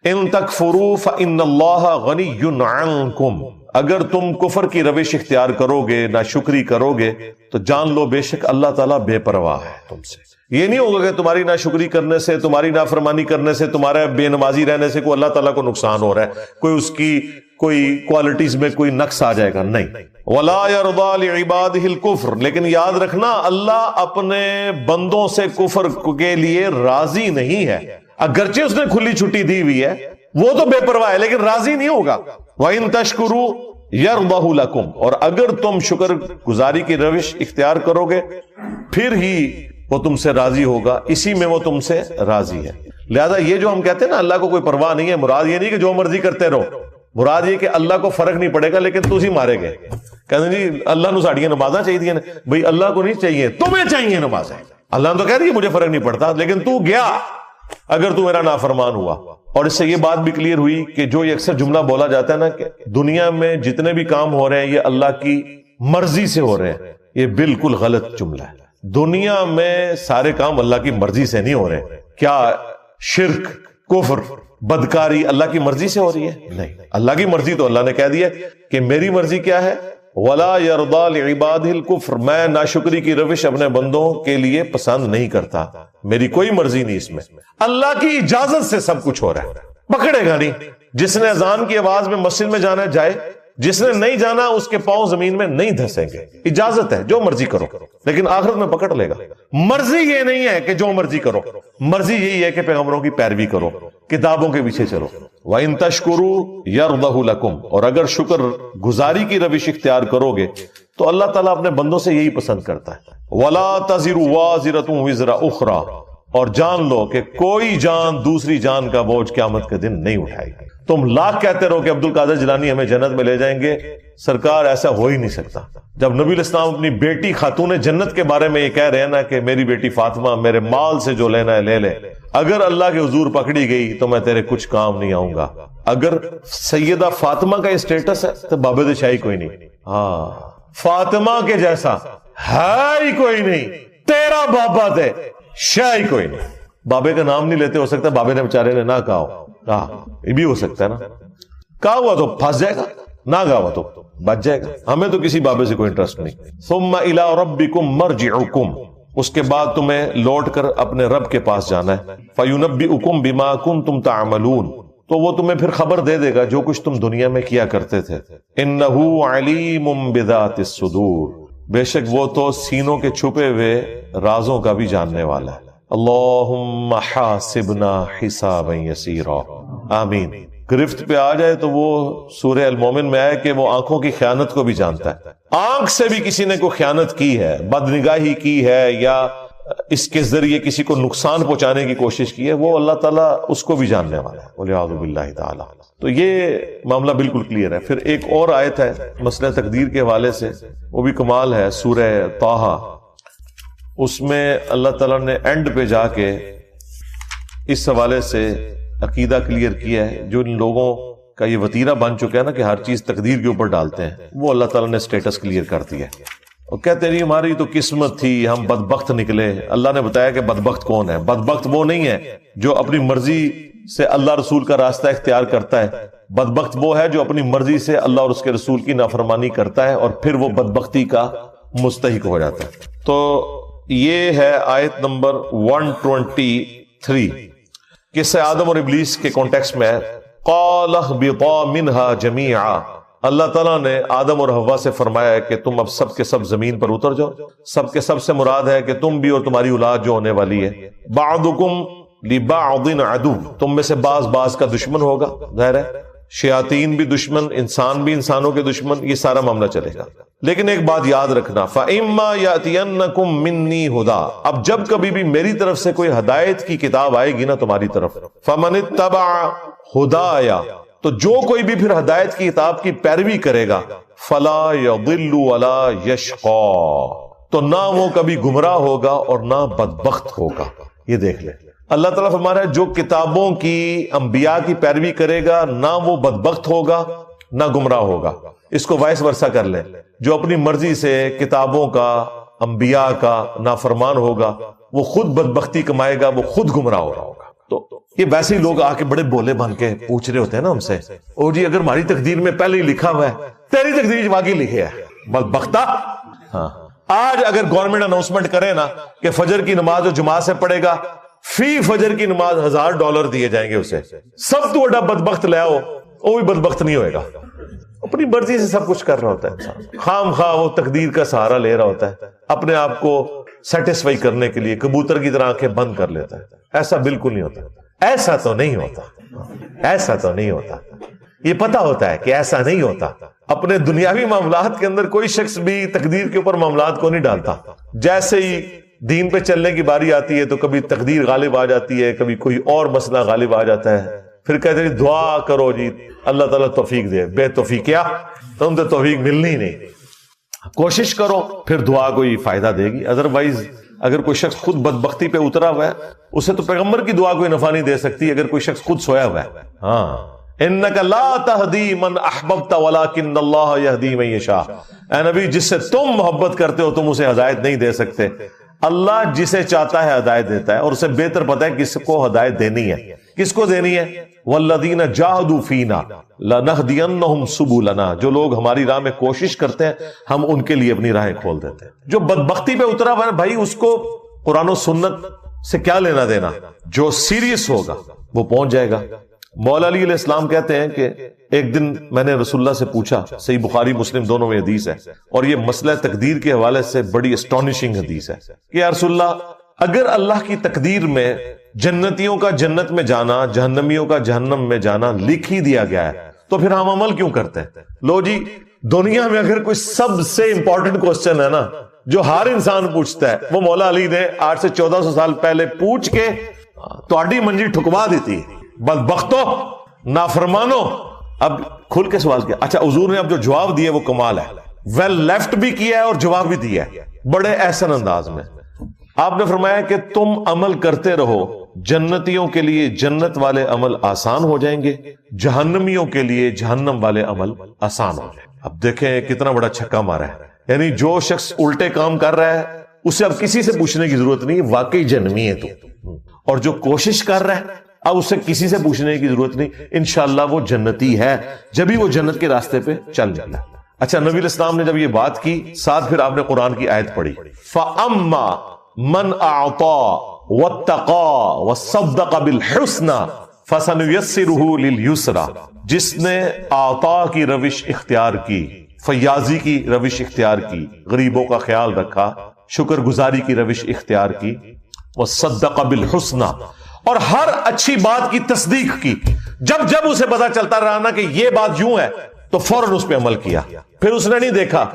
ان تکفروا فإن اللہ غنی عنکم. اگر تم کفر کی روش اختیار کرو گے، ناشکری کرو گے، تو جان لو بے شک اللہ تعالیٰ بے پرواہ ہے تم سے. یہ نہیں ہوگا کہ تمہاری ناشکری کرنے سے، تمہاری نافرمانی کرنے سے، تمہارے بے نمازی رہنے سے کوئی اللہ تعالیٰ کو نقصان ہو رہا ہے، کوئی اس کی کوئی کوالٹیز میں کوئی نقص آ جائے گا. نہیں. وَلَا يَرْضَى لِعِبَادِهِ الْكُفْرَ. لیکن یاد رکھنا اللہ اپنے بندوں سے کفر کے لیے راضی نہیں ہے. اگرچہ اس نے کھلی چھٹی دی ہوئی ہے، وہ تو بے پرواہ ہے لیکن راضی نہیں ہوگا. وَإِن تَشْكُرُوا يَرْضَهُ لَكُمْ. اور اگر تم شکر گزاری کی روش اختیار کرو گے پھر ہی وہ تم سے راضی ہوگا، اسی میں وہ تم سے راضی ہے. لہذا یہ جو ہم کہتے ہیں نا اللہ کو کوئی پرواہ نہیں ہے، مراد یہ نہیں کہ جو مرضی کرتے رہو، مراد یہ کہ اللہ کو فرق نہیں پڑے گا لیکن تسی مارے گئے. کہتے ہیں جی اللہ نو ساڑیاں نمازاں چاہیے. بھئی اللہ کو نہیں چاہیے، تمہیں چاہیے نمازیں. اللہ نے تو کہہ رہی ہے مجھے فرق نہیں پڑتا، لیکن تو گیا اگر تو میرا نافرمان ہوا. اور اس سے یہ بات بھی کلیئر ہوئی کہ جو یہ اکثر جملہ بولا جاتا ہے نا کہ دنیا میں جتنے بھی کام ہو رہے ہیں یہ اللہ کی مرضی سے ہو رہے ہیں، یہ بالکل غلط جملہ ہے. دنیا میں سارے کام اللہ کی مرضی سے نہیں ہو رہے. کیا شرک، کفر، بدکاری اللہ کی مرضی سے ہو رہی ہے؟ نہیں، اللہ کی مرضی تو اللہ نے کہہ دیا کہ میری مرضی کیا ہے، وَلَا يَرْضَى لِعِبَادِهِ الْكُفْرَ، میں ناشکری کی روش اپنے بندوں کے لیے پسند نہیں کرتا، میری کوئی مرضی نہیں اس میں، اللہ کی اجازت سے سب کچھ ہو رہا ہے، پکڑے گا نہیں۔ جس نے اذان کی آواز میں مسجد میں جانا جائے، جس نے نہیں جانا اس کے پاؤں زمین میں نہیں دھسیں گے، اجازت ہے، جو مرضی کرو، لیکن آخرت میں پکڑ لے گا۔ مرضی یہ نہیں ہے کہ جو مرضی کرو، مرضی یہی ہے کہ پیغمبروں کی پیروی کرو، کتابوں کے پیچھے چلو۔ وَإِن تَشْكُرُوا يَرْضَهُ لَكُمْ، اور اگر شکر گزاری کی روش اختیار کرو گے تو اللہ تعالیٰ اپنے بندوں سے یہی پسند کرتا ہے۔ وَلَا تَزِرُ وَازِرَةٌ وِزْرَ أُخْرَى، اور جان لو کہ کوئی جان دوسری جان کا بوجھ قیامت کے دن نہیں اٹھائے گی۔ تم لاکھ کہتے رہو کہ عبد القادر جیلانی ہمیں جنت میں لے جائیں گے، سرکار ایسا ہو ہی نہیں سکتا۔ جب نبی الاسلام اپنی بیٹی خاتون جنت کے بارے میں یہ کہہ رہے ہیں نا کہ میری بیٹی فاطمہ میرے مال سے جو لینا ہے لے لے، اگر اللہ کے حضور پکڑی گئی تو میں تیرے کچھ کام نہیں آؤں گا۔ اگر سیدہ فاطمہ کا یہ سٹیٹس ہے تو بابے شاہی کوئی نہیں، ہاں فاطمہ کے جیسا ہے ہی کوئی نہیں، تیرا بابا دے شاہی کوئی نہیں۔ بابے کا نام نہیں لیتے، ہو سکتا ہے بابے نے بیچارے نے نہ کہا ہو، یہ بھی ہو سکتا ہے نا، کہا ہوا تو پھنس جائے گا، نہ کہا ہوا تو بچ جائے گا۔ ہمیں تو کسی بابے سے کوئی انٹرسٹ نہیں۔ ثم الى ربکم مرجعکم، اس کے بعد تمہیں لوٹ کر اپنے رب کے پاس جانا ہے۔ فینبئکم بما کنتم تعملون، تو وہ تمہیں پھر خبر دے دے گا جو کچھ تم دنیا میں کیا کرتے تھے۔ انہ علیم بذات الصدور، بے شک وہ تو سینوں کے چھپے ہوئے رازوں کا بھی جاننے والا ہے۔ اللہم حاسبنا حسابا یسیرا، آمین۔ گرفت پہ آ جائے تو وہ سورہ المومن میں آئے کہ وہ آنکھوں کی خیانت کو بھی جانتا ہے۔ آنکھ سے بھی کسی نے کوئی خیانت کی ہے، بدنگاہی کی ہے، یا اس کے ذریعے کسی کو نقصان پہنچانے کی کوشش کی ہے، وہ اللہ تعالیٰ اس کو بھی جاننے والا ہے، والعیاذ باللہ تعالی۔ تو یہ معاملہ بالکل کلیئر ہے۔ پھر ایک اور آیت ہے مسئلہ تقدیر کے حوالے سے، وہ بھی کمال ہے، سورہ طٰہٰ، اس میں اللہ تعالیٰ نے اینڈ پہ جا کے اس حوالے سے عقیدہ کلیئر کیا ہے۔ جو ان لوگوں کا یہ وتیرہ بن چکا ہے نا کہ ہر چیز تقدیر کے اوپر ڈالتے ہیں، وہ اللہ تعالیٰ نے سٹیٹس کلیئر کر دیا ہے، اور کہتے نہیں ہماری تو قسمت تھی، ہم بدبخت نکلے۔ اللہ نے بتایا کہ بدبخت کون ہے؟ بدبخت وہ نہیں ہے جو اپنی مرضی سے اللہ رسول کا راستہ اختیار کرتا ہے، بدبخت وہ ہے جو اپنی مرضی سے اللہ اور اس کے رسول کی نافرمانی کرتا ہے اور پھر وہ بدبختی کا مستحق ہو جاتا ہے۔ تو یہ ہے آیت نمبر 123، قصہ آدم اور ابلیس کے کانٹیکسٹ میں ہے۔ قَالَ اهْبِطَا مِنْهَا جَمِيعًا، اللہ تعالیٰ نے آدم اور حوا سے فرمایا ہے کہ تم اب سب کے سب زمین پر اتر جاؤ۔ سب کے سب سے مراد ہے کہ تم بھی اور تمہاری اولاد جو ہونے والی ہے۔ بَعْضُكُمْ لِبَعْضٍ عَدُوٌّ، تم میں سے بعض کا دشمن ہوگا، ظاہر ہے شیاطین بھی دشمن، انسان بھی انسانوں کے دشمن، یہ سارا معاملہ چلے گا۔ لیکن ایک بات یاد رکھنا، فَإِمَّا يَأْتِيَنَّكُم مِّنِّي هُدًى، اب جب کبھی بھی میری طرف سے کوئی ہدایت کی کتاب آئے گی نا تمہاری طرف، فَمَنِ اتَّبَعَ هُدَايَ، تو جو کوئی بھی پھر ہدایت کی کتاب کی پیروی کرے گا، فَلَا يَضِلُّ وَلَا يَشْقَى، تو نہ وہ کبھی گمراہ ہوگا اور نہ بدبخت ہوگا۔ یہ دیکھ لیں، اللہ تعالیٰ فرما رہا ہے جو کتابوں کی انبیاء کی پیروی کرے گا نہ وہ بدبخت ہوگا نہ گمراہ ہوگا۔ اس کو وائس ورثہ کر لیں، جو اپنی مرضی سے کتابوں کا انبیاء کا نافرمان ہوگا وہ خود بدبختی کمائے گا، وہ خود گمراہ ہو رہا ہوگا۔ تو یہ ویسے ہی لوگ آ کے بڑے بولے بن کے پوچھ رہے ہوتے ہیں نا ہم سے، او جی اگر ہماری تقدیر میں پہلے ہی لکھا ہوا ہے، تیری تقدیر واقعی لکھی ہے بدبختہ۔ ہاں، آج اگر گورنمنٹ اناؤنسمنٹ کرے نا کہ فجر کی نماز جو جماعت سے پڑھے گا فی فجر کی نماز $1000 دیے جائیں گے اسے، سب تو بڑا بدبخت لے آؤ، وہ بھی بدبخت نہیں ہوئے گا۔ اپنی مرضی سے سب کچھ کر رہا ہوتا ہے انسان، خام خواہ وہ تقدیر کا سہارا لے رہا ہوتا ہے، اپنے آپ کو سیٹسفائی کرنے کے لیے کبوتر کی طرح آنکھیں بند کر لیتا ہے۔ ایسا بالکل نہیں ہوتا، ایسا تو نہیں ہوتا، ایسا تو نہیں ہوتا۔ یہ پتا ہوتا ہے کہ ایسا نہیں ہوتا۔ اپنے دنیاوی معاملات کے اندر کوئی شخص بھی تقدیر کے اوپر معاملات کو نہیں ڈالتا۔ جیسے ہی دین پہ چلنے کی باری آتی ہے تو کبھی تقدیر غالب آ جاتی ہے، کبھی کوئی اور مسئلہ غالب آ جاتا ہے، پھر کہتے ہیں دعا کرو جی اللہ تعالیٰ توفیق دے، بے توفیق کیا تم تو توفیق ملنی ہی نہیں، کوشش کرو پھر دعا کوئی فائدہ دے گی۔ ادروائز اگر کوئی شخص خود بدبختی پہ اترا ہوا ہے اسے تو پیغمبر کی دعا کوئی نفع نہیں دے سکتی اگر کوئی شخص خود سویا ہوا ہے۔ ہاں، انک لا تہدی من احببت ولکن اللہ یہدی من یشاء، اے نبی جس سے تم محبت کرتے ہو تم اسے ہدایت نہیں دے سکتے، اللہ جسے چاہتا ہے ہدایت دیتا ہے اور اسے بہتر پتا ہے کس کو ہدایت دینی ہے. کس کو دینی ہے؟ والذین جاہدوا فینا لنہدینہم سبلنا. جو لوگ ہماری راہ میں کوشش کرتے ہیں ہم ان کے لیے اپنی راہیں کھول دیتے ہیں. جو بدبختی پہ اترا ہوا ہے بھائی اس کو قرآن و سنت سے کیا لینا دینا. جو سیریس ہوگا وہ پہنچ جائے گا. مولا علی علیہ السلام کہتے ہیں کہ ایک دن میں نے رسول اللہ سے پوچھا, صحیح بخاری مسلم دونوں میں حدیث ہے, اور یہ مسئلہ تقدیر کے حوالے سے بڑی اسٹانشنگ حدیث ہے, کہ یا رسول اللہ اگر اللہ کی تقدیر میں جنتیوں کا جنت میں جانا, جہنمیوں کا جہنم میں جانا لکھ ہی دیا گیا ہے تو پھر ہم عمل کیوں کرتے ہیں؟ لو جی, دنیا میں اگر کوئی سب سے امپورٹنٹ کوسچن ہے نا جو ہر انسان پوچھتا ہے, وہ مولا علی نے 800 سے 1400 سال پہلے پوچھ کے تہاڈی منجی ٹھکوا دیتی. بدبختو, نافرمانو. اب کھل کے سوال کیا. اچھا حضور نے اب جو جواب دیے وہ کمال ہے, ویل لیفٹ بھی کیا ہے اور جواب بھی دیا ہے بڑے احسن انداز میں. آپ نے فرمایا کہ تم عمل کرتے رہو, جنتیوں کے لیے جنت والے عمل آسان ہو جائیں گے, جہنمیوں کے لیے جہنم والے عمل آسان ہو جائیں گے. اب دیکھیں کتنا بڑا چھکا مارا ہے. یعنی جو شخص الٹے کام کر رہا ہے اسے اب کسی سے پوچھنے کی ضرورت نہیں, واقعی جہنمی ہے تو. اور جو کوشش کر رہا ہے اب اسے کسی سے پوچھنے کی ضرورت نہیں, انشاءاللہ وہ جنتی ہے جبھی وہ جنت کے راستے پہ چل جاتا ہے. اچھا, نبی علیہ السلام نے جب یہ بات کی, ساتھ پھر آپ نے قرآن کی آیت پڑھی, فَأَمَّا مَنْ أَعْطَى وَاتَّقَى وَصَدَّقَ بِالْحُسْنَى فَسَنُيَسِّرُهُ لِلْيُسْرَى. جس نے عطا کی روش اختیار کی, فیاضی کی روش اختیار کی, غریبوں کا خیال رکھا, شکر گزاری کی روش اختیار کی, وَصَدَّقَ بِالْحُسْنَى, اور ہر اچھی بات کی تصدیق کی. جب جب اسے پتا چلتا رہا نا کہ یہ بات یوں ہے تو فوراً اس پہ عمل کیا. پھر اس نے نہیں دیکھا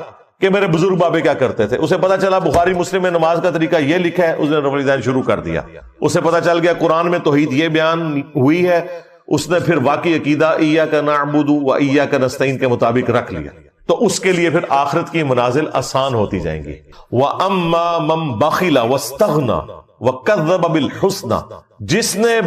کہ میرے بزرگ بابے کیا کرتے تھے, اسے پتا چلا بخاری مسلم میں نماز کا طریقہ یہ لکھا ہے, اس نے رفع الیدین شروع کر دیا. اسے پتا چل گیا قرآن میں توحید یہ بیان ہوئی ہے, اس نے پھر واقعی عقیدہ ایاک نعبد و ایاک نستعین کے مطابق رکھ لیا. تو اس کے لیے پھر آخرت کی منازل آسان ہوتی جائیں گی. وَأَمَّا مَن بَخِلَ وَاسْتَغْنَى وَكَذَّبَ بِالْحُسْنَى, جس نے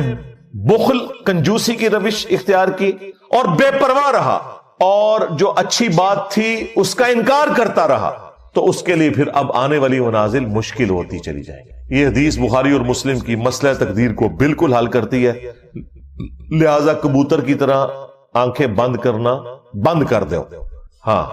بخل کنجوسی کی روش اختیار کی اور بے پرواہ رہا اور جو اچھی بات تھی اس کا انکار کرتا رہا, تو اس کے لیے پھر اب آنے والی منازل مشکل ہوتی چلی جائیں گی. یہ حدیث بخاری اور مسلم کی مسئلہ تقدیر کو بالکل حل کرتی ہے. لہذا کبوتر کی طرح آنکھیں بند کرنا بند کر دو. ہاں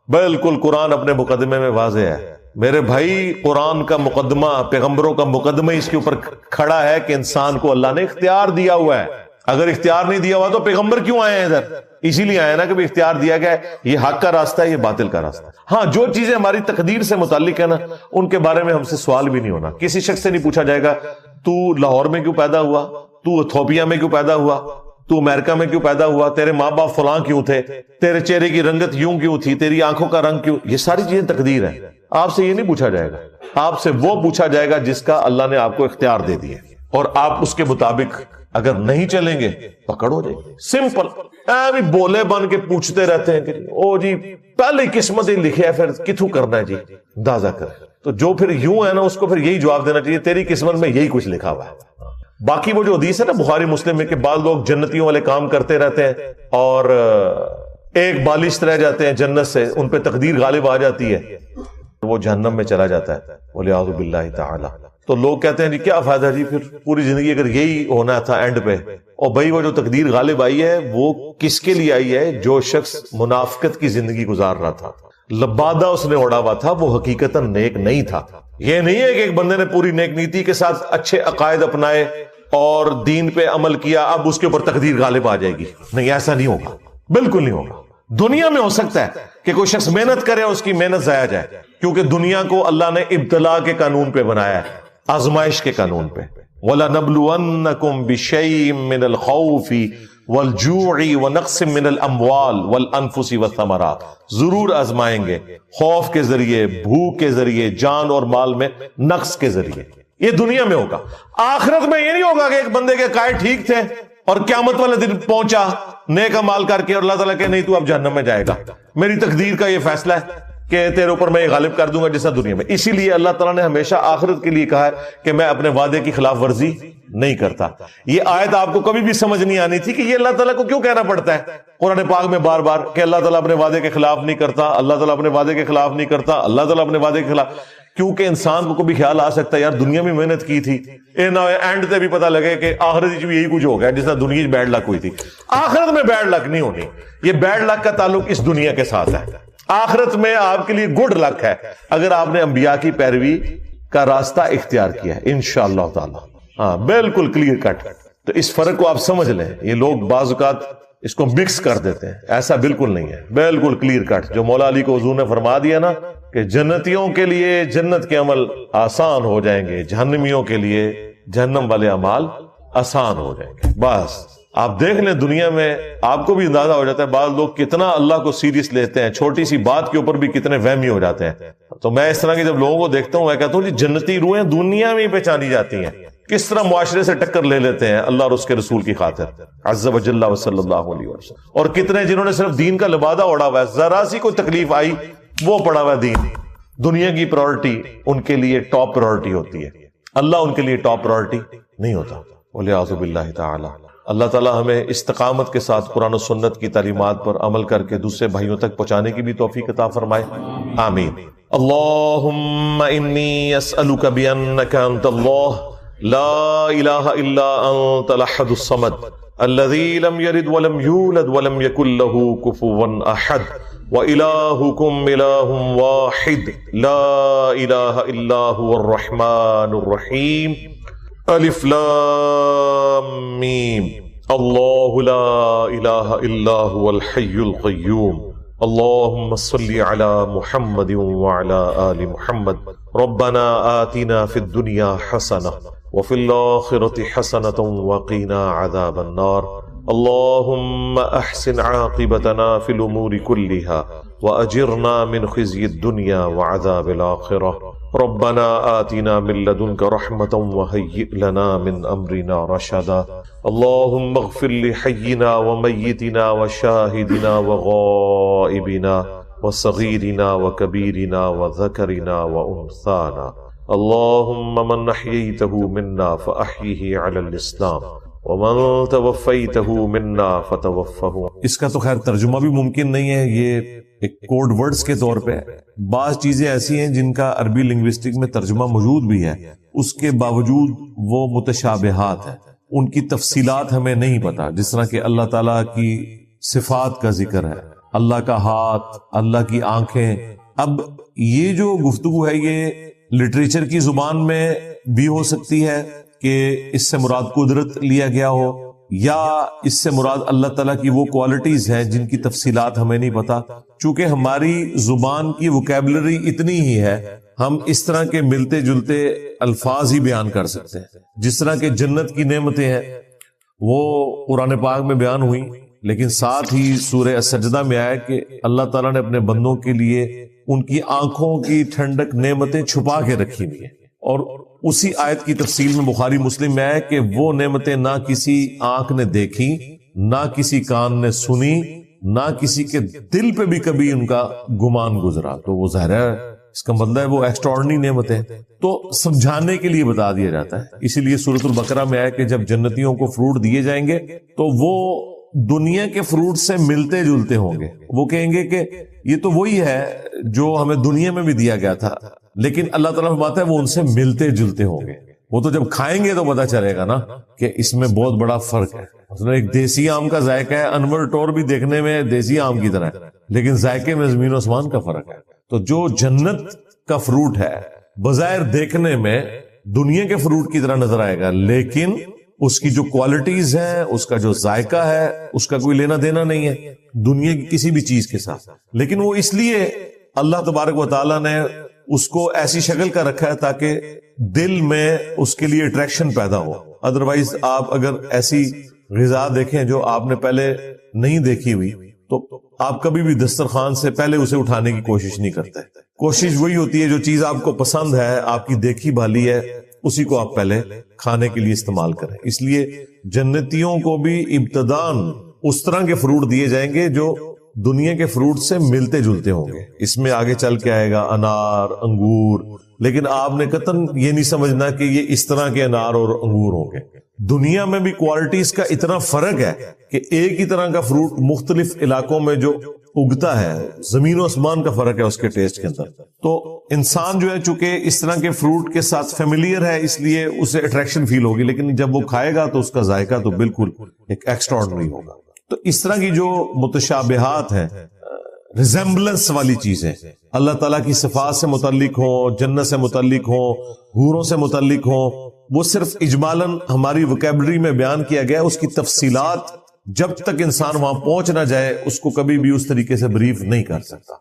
بالکل, قرآن اپنے مقدمے میں واضح ہے میرے بھائی. قرآن کا مقدمہ, پیغمبروں کا مقدمہ اس کے اوپر کھڑا ہے کہ انسان کو اللہ نے اختیار دیا ہوا ہے. اگر اختیار نہیں دیا ہوا تو پیغمبر کیوں آئے ہیں ادھر؟ اسی لیے آئے نا کہ اختیار دیا گیا ہے, یہ حق کا راستہ ہے, یہ باطل کا راستہ ہے. ہاں, جو چیزیں ہماری تقدیر سے متعلق ہے نا ان کے بارے میں ہم سے سوال بھی نہیں ہونا. کسی شخص سے نہیں پوچھا جائے گا تو لاہور میں کیوں پیدا ہوا, تو ایتھوپیا میں کیوں پیدا ہوا, تو امریکہ میں کیوں پیدا ہوا, تیرے ماں باپ فلاں کیوں تھے, تیرے چہرے کی رنگت یوں کیوں تھی, تیری آنکھوں کا رنگ کیوں. یہ ساری چیزیں تقدیر ہیں. آپ سے یہ نہیں پوچھا جائے گا, آپ سے وہ پوچھا جائے گا جس کا اللہ نے آپ کو اختیار دے دیا, اور آپ اس کے مطابق اگر نہیں چلیں گے پکڑ ہو جائے گی. سمپل. بولے بن کے پوچھتے رہتے ہیں کہ او جی پہلے قسمت ہی لکھے ہے, پھر کتوں کرنا ہے جی, اندازہ کریں. تو جو پھر یوں ہے نا اس کو پھر یہی جواب دینا چاہیے, تیری قسمت میں یہی کچھ لکھا ہوا ہے. باقی وہ جو حدیث ہے نا بخاری مسلم میں کہ بعض لوگ جنتیوں والے کام کرتے رہتے ہیں اور ایک بالشت رہ جاتے ہیں جنت سے, ان پہ تقدیر غالب آ جاتی ہے, وہ جہنم میں چلا جاتا ہے والعیاذ باللہ تعالی. تو لوگ کہتے ہیں جی کیا فائدہ جی, پھر پوری زندگی اگر یہی ہونا تھا اینڈ پہ. اور بھائی وہ جو تقدیر غالب آئی ہے وہ کس کے لیے آئی ہے؟ جو شخص منافقت کی زندگی گزار رہا تھا, لبادہ اس نے اڑا ہوا تھا, وہ حقیقتاً نیک نہیں تھا. یہ نہیں ہے کہ ایک بندے نے پوری نیک نیتی کے ساتھ اچھے عقائد اپنائے اور دین پہ عمل کیا اب اس کے اوپر تقدیر غالب آ جائے گی. نہیں, ایسا نہیں ہوگا, بالکل نہیں ہوگا. دنیا میں ہو سکتا ہے کہ کوئی شخص محنت کرے اور اس کی محنت ضائع جائے, کیونکہ دنیا کو اللہ نے ابتلا کے قانون پہ بنایا ہے, آزمائش کے قانون پہ. وَلَنَبْلُوَنَّكُمْ بِشَيْءٍ مِّنَ الْخَوْفِ وَالْجُوعِ وَنَقْصٍ مِّنَ الْأَمْوَالِ وَالْأَنفُسِ وَالثَّمَرَاتِ. ضرور آزمائیں گے, خوف کے ذریعے, بھوک کے ذریعے, جان اور مال میں نقص کے ذریعے. یہ دنیا میں ہوگا. آخرت میں یہ نہیں ہوگا کہ ایک بندے کے قائد ٹھیک تھے اور قیامت والے دن پہنچا نیک مال کر کے اور اللہ تعالیٰ کہ نہیں تو اب جہنم میں جائے گا, میری تقدیر کا یہ فیصلہ ہے. کہ تیرے اوپر میں یہ غالب کر دوں گا جیسا دنیا میں. اسی لیے اللہ تعالیٰ نے ہمیشہ آخرت کے لیے کہا ہے کہ میں اپنے وعدے کی خلاف ورزی نہیں کرتا. یہ آیت آپ کو کبھی بھی سمجھ نہیں آنی تھی کہ یہ اللہ تعالیٰ کو کیوں کہنا پڑتا ہے قرآن پاک میں بار بار کہ اللہ تعالیٰ اپنے وعدے کے خلاف نہیں کرتا, اللہ تعالیٰ اپنے وعدے کے خلاف نہیں کرتا, اللہ تعالیٰ اپنے وعدے کے خلاف. کیونکہ انسان کو کبھی خیال آ سکتا ہے یار دنیا میں محنت کی تھی, اینڈ تے بھی پتہ لگے کہ آخرت میں یہی کچھ ہو گیا جس طرح دنیا میں بیڈ لک ہوئی تھی. آخرت میں بیڈ لک نہیں ہونی, یہ بیڈ لک کا تعلق اس دنیا کے ساتھ ہے. آخرت میں آپ کے لیے گڈ لک ہے اگر آپ نے انبیاء کی پیروی کا راستہ اختیار کیا ہے انشاءاللہ تعالی. ہاں بالکل کلیئر کٹ. تو اس فرق کو آپ سمجھ لیں. یہ لوگ بعض اوقات اس کو مکس کر دیتے ہیں, ایسا بالکل نہیں ہے, بالکل کلیئر کٹ. جو مولا علی کو حضور نے فرما دیا نا کہ جنتیوں کے لیے جنت کے عمل آسان ہو جائیں گے, جہنمیوں کے لیے جہنم والے اعمال آسان ہو جائیں گے. بس آپ دیکھ لیں دنیا میں آپ کو بھی اندازہ ہو جاتا ہے بعض لوگ کتنا اللہ کو سیریس لیتے ہیں, چھوٹی سی بات کے اوپر بھی کتنے وہمی ہو جاتے ہیں. تو میں اس طرح کے جب لوگوں کو دیکھتا ہوں میں کہتا ہوں جی جنتی روحیں دنیا میں ہی پہچانی جاتی ہیں, کس طرح معاشرے سے ٹکر لے لیتے ہیں اللہ اور اس کے رسول کی خاطر عز و جل و صلی اللہ علیہ وسلم. اور کتنے جنہوں نے صرف دین کا لبادہ اوڑا ہوا ہے, ذرا سی کوئی تکلیف آئی وہ پڑا ہوا دین. دنیا کی پرائورٹی ان کے لیے ٹاپ پرائورٹی ہوتی ہے, اللہ ان کے لیے ٹاپ پرائورٹی نہیں ہوتا. والعیاذ باللہ تعالی. اللہ تعالی ہمیں استقامت کے ساتھ قرآن و سنت کی تعلیمات پر عمل کر کے دوسرے بھائیوں تک پہنچانے کی بھی توفیق عطا فرمائے, آمین. اللہم انی اسألک بانک انت اللہ لا الہ الا انت الاحد الصمد الذی لم یلد ولم یولد ولم یکن له کفوا احد وإلہکم الہ واحد لا الہ الا هو الرحمن الرحیم. الف لام میم. اللہ لا الہ الا هو الحی القیوم. اللہم صلی علی محمد وعلی آل محمد. ربنا آتنا فی الدنیا حسنہ وفی الآخرة حسنة وقنا عذاب النار. اللہم احسن عاقبتنا فی الامور كلها وأجرنا من خزي الدنيا وعذاب الآخرة. ربنا آتنا من لدنك رحمة وهيئ لنا من أمرنا رشدا. اللهم اغفر لحينا وميتنا وشاهدنا وغائبنا وصغيرنا وكبيرنا وذكرنا وأنثانا. اللهم من أحييته منا فأحيه على الإسلام ومن توفیته منا فتوفه. اس کا تو خیر ترجمہ بھی ممکن نہیں ہے, یہ ایک کوڈ ورڈز کے طور پہ. بعض چیزیں ایسی ہیں جن کا عربی لنگوسٹک میں ترجمہ موجود بھی ہے, اس کے باوجود وہ متشابہات ہیں, ان کی تفصیلات ہمیں نہیں پتا. جس طرح کہ اللہ تعالیٰ کی صفات کا ذکر ہے, اللہ کا ہاتھ, اللہ کی آنکھیں. اب یہ جو گفتگو ہے یہ لٹریچر کی زبان میں بھی ہو سکتی ہے کہ اس سے مراد قدرت لیا گیا ہو, یا اس سے مراد اللہ تعالیٰ کی وہ کوالٹیز ہیں جن کی تفصیلات ہمیں نہیں پتا. چونکہ ہماری زبان کی ووکیبلری اتنی ہی ہے, ہم اس طرح کے ملتے جلتے الفاظ ہی بیان کر سکتے ہیں. جس طرح کہ جنت کی نعمتیں ہیں وہ قرآن پاک میں بیان ہوئی, لیکن ساتھ ہی سورہ السجدہ میں آیا کہ اللہ تعالیٰ نے اپنے بندوں کے لیے ان کی آنکھوں کی ٹھنڈک نعمتیں چھپا کے رکھی ہوئی ہیں. اور اسی آیت کی تفصیل میں بخاری مسلم میں ہے کہ وہ نعمتیں نہ کسی آنکھ نے دیکھی, نہ کسی کان نے سنی, نہ کسی کے دل پہ بھی کبھی ان کا گمان گزرا. تو وہ ظاہر ہے اس کا مطلب ہے وہ ایکسٹراڈنری نعمتیں تو سمجھانے کے لیے بتا دیا جاتا ہے. اسی لیے سورۃ البقرہ میں ہے کہ جب جنتیوں کو فروٹ دیے جائیں گے تو وہ دنیا کے فروٹ سے ملتے جلتے ہوں گے. وہ کہیں گے کہ یہ تو وہی ہے جو ہمیں دنیا میں بھی دیا گیا تھا, لیکن اللہ تعالیٰ فرماتا ہے وہ ان سے ملتے جلتے ہوں گے. وہ تو جب کھائیں گے تو پتا چلے گا نا کہ اس میں بہت بڑا فرق ہے. ایک دیسی آم کا ذائقہ ہے, انور ٹور بھی دیکھنے میں دیسی آم کی طرح ہے, لیکن ذائقے میں زمین و آسمان کا فرق ہے. تو جو جنت کا فروٹ ہے بظاہر دیکھنے میں دنیا کے فروٹ کی طرح نظر آئے گا, لیکن اس کی جو کوالٹیز ہیں, اس کا جو ذائقہ ہے, اس کا کوئی لینا دینا نہیں ہے دنیا کی کسی بھی چیز کے ساتھ. لیکن وہ اس لیے اللہ تبارک و تعالیٰ نے اس کو ایسی شکل کا رکھا ہے تاکہ دل میں اس کے لیے اٹریکشن پیدا ہو. ادروائز آپ اگر ایسی غذا دیکھیں جو آپ نے پہلے نہیں دیکھی ہوئی تو آپ کبھی بھی دسترخوان سے پہلے اسے اٹھانے کی کوشش نہیں کرتے. کوشش وہی ہوتی ہے جو چیز آپ کو پسند ہے, آپ کی دیکھی بھالی ہے, اسی کو آپ پہلے کھانے کے لیے استعمال کریں. اس لیے جنتیوں کو بھی ابتداً اس طرح کے فروٹ دیے جائیں گے جو دنیا کے فروٹ سے ملتے جلتے ہوں گے. اس میں آگے چل کے آئے گا انار، انگور، لیکن آپ نے قطعاً یہ نہیں سمجھنا کہ یہ اس طرح کے انار اور انگور ہوں گے. دنیا میں بھی کوالٹیز کا اتنا فرق ہے کہ ایک ہی طرح کا فروٹ مختلف علاقوں میں جو اگتا ہے، زمین و آسمان کا فرق ہے اس کے ٹیسٹ کے اندر. تو انسان جو ہے چونکہ اس طرح کے فروٹ کے ساتھ فیملیئر ہے، اس لیے اسے اٹریکشن فیل ہوگی، لیکن جب وہ کھائے گا تو اس کا ذائقہ تو بالکل ایک ایکسٹرا آرڈنری ہوگا. تو اس طرح کی جو متشابہات ہیں، ریزمبلنس والی چیزیں، اللہ تعالیٰ کی صفات سے متعلق ہوں، جنت سے متعلق ہوں، حوروں سے متعلق ہوں، وہ صرف اجمالاً ہماری وکیبلری میں بیان کیا گیا. اس کی تفصیلات جب تک انسان وہاں پہنچ نہ جائے اس کو کبھی بھی اس طریقے سے بریف نہیں کر سکتا.